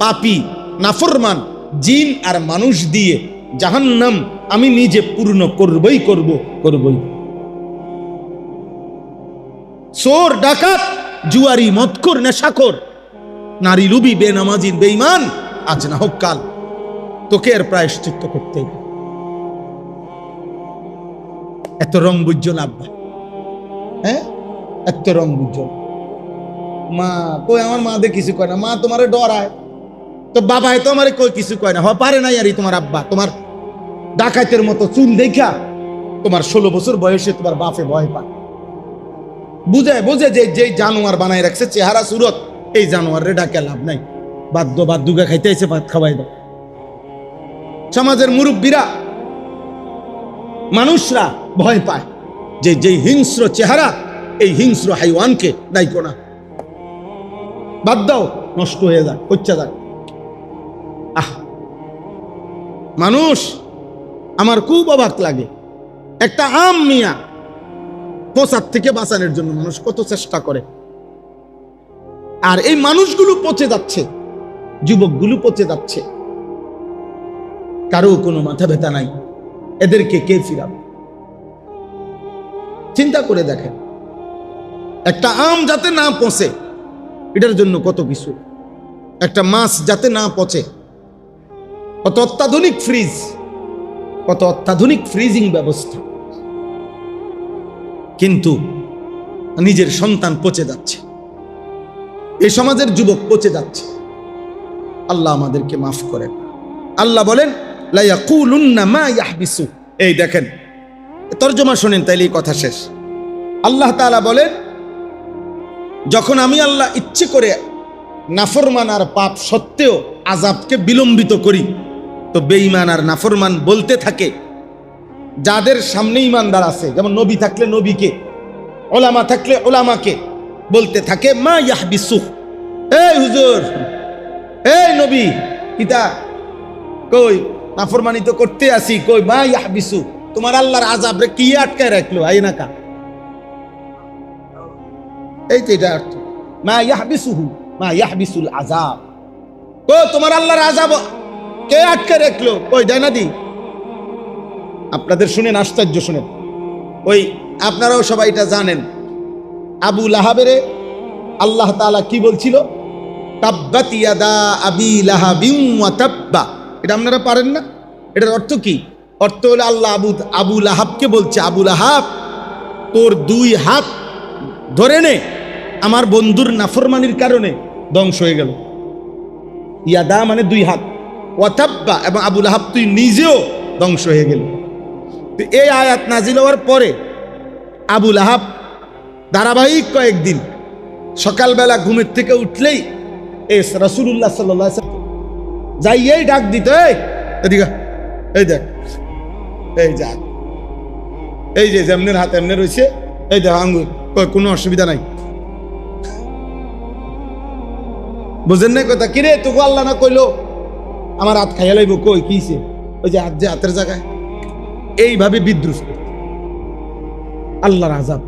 পাপী নাফরমান জিন আর মানুষ দিয়ে জাহান্নাম আমি নিজে পূর্ণ করবই করবই। চোর, ডাকাত, জুয়ারি, মদখোর, নেশাখোর, নারী লুবি, বেনামাজি, বেঈমান, আজ না হোক কাল তোকে এর প্রায়শ্চিত্ত করতে হবে। এত রং বুঝছো না আব্বা? হ্যাঁ, এত রং বুঝছো। মা কই, আমার মা দে কিছু কয় না, মা তোমারে ডরায়, তো বাবাই তো আমারে কই কিছু কয় না। হয় পারে নাই আর তোমার আব্বা, তোমার ডাকাতের মতো চুল দেখা তোমার 16 বছর বয়সে তোমার বাপে ভয় পায়। বুঝে যে যেই জানোয়ার বানাই রাখছে চেহারা সুরত, এই জানোয়ারে ডাকে লাভ নাই, বাদ্যুগা খাইতে এসে ভাত খাওয়াই দাও। সমাজের মুরব্বীরা, মানুষরা ভয় পায় যে যেই হিংস্র চেহারা, এই হিংস্র হাইওয়ানকে দায়িত্ব না, বাদ দাও, নষ্ট হয়ে যাক, হচ্ছে যাক। মানুষ আমার খুব অবাক লাগে, একটা আম মিয়া পচার থেকে বাঁচানোর জন্য মানুষ কত চেষ্টা করে, আর এই মানুষগুলো পচে যাচ্ছে, যুবকগুলো পচে যাচ্ছে, কারো কোনো মাথা ব্যথা নাই। এদেরকে কে ফিরাবে? চিন্তা করে দেখেন, একটা আম যাতে না পচে এটার জন্য কত কিছু, একটা মাছ যাতে না পচে কত অত্যাধুনিক ফ্রিজ, কত অত্যাধুনিক ফ্রিজিং ব্যবস্থা, কিন্তু নিজের সন্তান পচে যাচ্ছে, এই সমাজের যুবক পচে যাচ্ছে। আল্লাহ আমাদেরকে মাফ করেন। আল্লাহ বলেন লা ইয়াকুলুন্না মা ইয়াহবিসু। এই দেখেন তরজমা শুনেন, তাইলে কথা শেষ। আল্লাহ তাআলা বলেন যখন আমি আল্লাহ ইচ্ছে করে নাফরমান আর পাপ সত্ত্বেও আযাবকে বিলম্বিত করি, তো বেঈমান আর নাফরমান বলতে থাকে, যাদের সামনে ইমানদার আছে, যেমন নবী থাকলে নবীকে, ওলামা থাকলে ওলামাকে, বলতে থাকে মা ইয়াহবিসু, এই হুজুর, এই নবী, কিতা কই নাফরমানি তো করতে আসি, কই মা ইয়াহবিসু, তোমার আল্লাহর আযাব রে কি আটকায় রাখলো, আইনাকা এই তো এটা অর্থ, মা ইয়াহবিসুহু মা ইয়াহবিসুল আযাব। ও তোমার আল্লাহর আযাব কে আটকে রাখলো? ওই দেয় না দি। আপনাদের শুনেন, আশ্চর্য শুনেন, ওই আপনারাও সবাই এটা জানেন, আবু লাহাবের আল্লাহ তাআলা কি বলছিল? তাব্বাত ইয়াদা আবি লাহাবিন ওয়া তাব্বা। এটা আপনারা পারেন না? এটার অর্থ কি? অর্থ হলো আল্লাহ আবু লাহাবকে বলছে, আবু লাহাব তোর দুই হাত ধরে নে, আমার বন্ধুর নাফরমানির কারণে ধ্বংস হয়ে গেল। ইয়াদা মানে দুই হাত, ওয়া তাব্বা এবং আবু লাহাব তুই নিজেও ধ্বংস হয়ে গেল। এই আয়াত নাজিল হওয়ার পরে আবু লাহাব ধারাবাহিক কয়েকদিন সকালবেলা ঘুমের থেকে উঠলেই রাসূলুল্লাহ সাল্লাল্লাহু আলাইহি ওয়াসাল্লাম যাইয়েই ডাক দিত, এদিকে এই দেখ, এই যা, এই যে যেমনের হাত এমনি রয়েছে, এই দেখ আঙ্গুর, কোনো অসুবিধা নাই। বুঝেন না কথা? কিরে তোকে আল্লাহ না কইলো আমার হাত খাইয়া লাইব? কই কিছে? ওই যে হাত, যে হাতের জায়গায় এইভাবে বিদ্রুপ, আল্লাহর আযাব।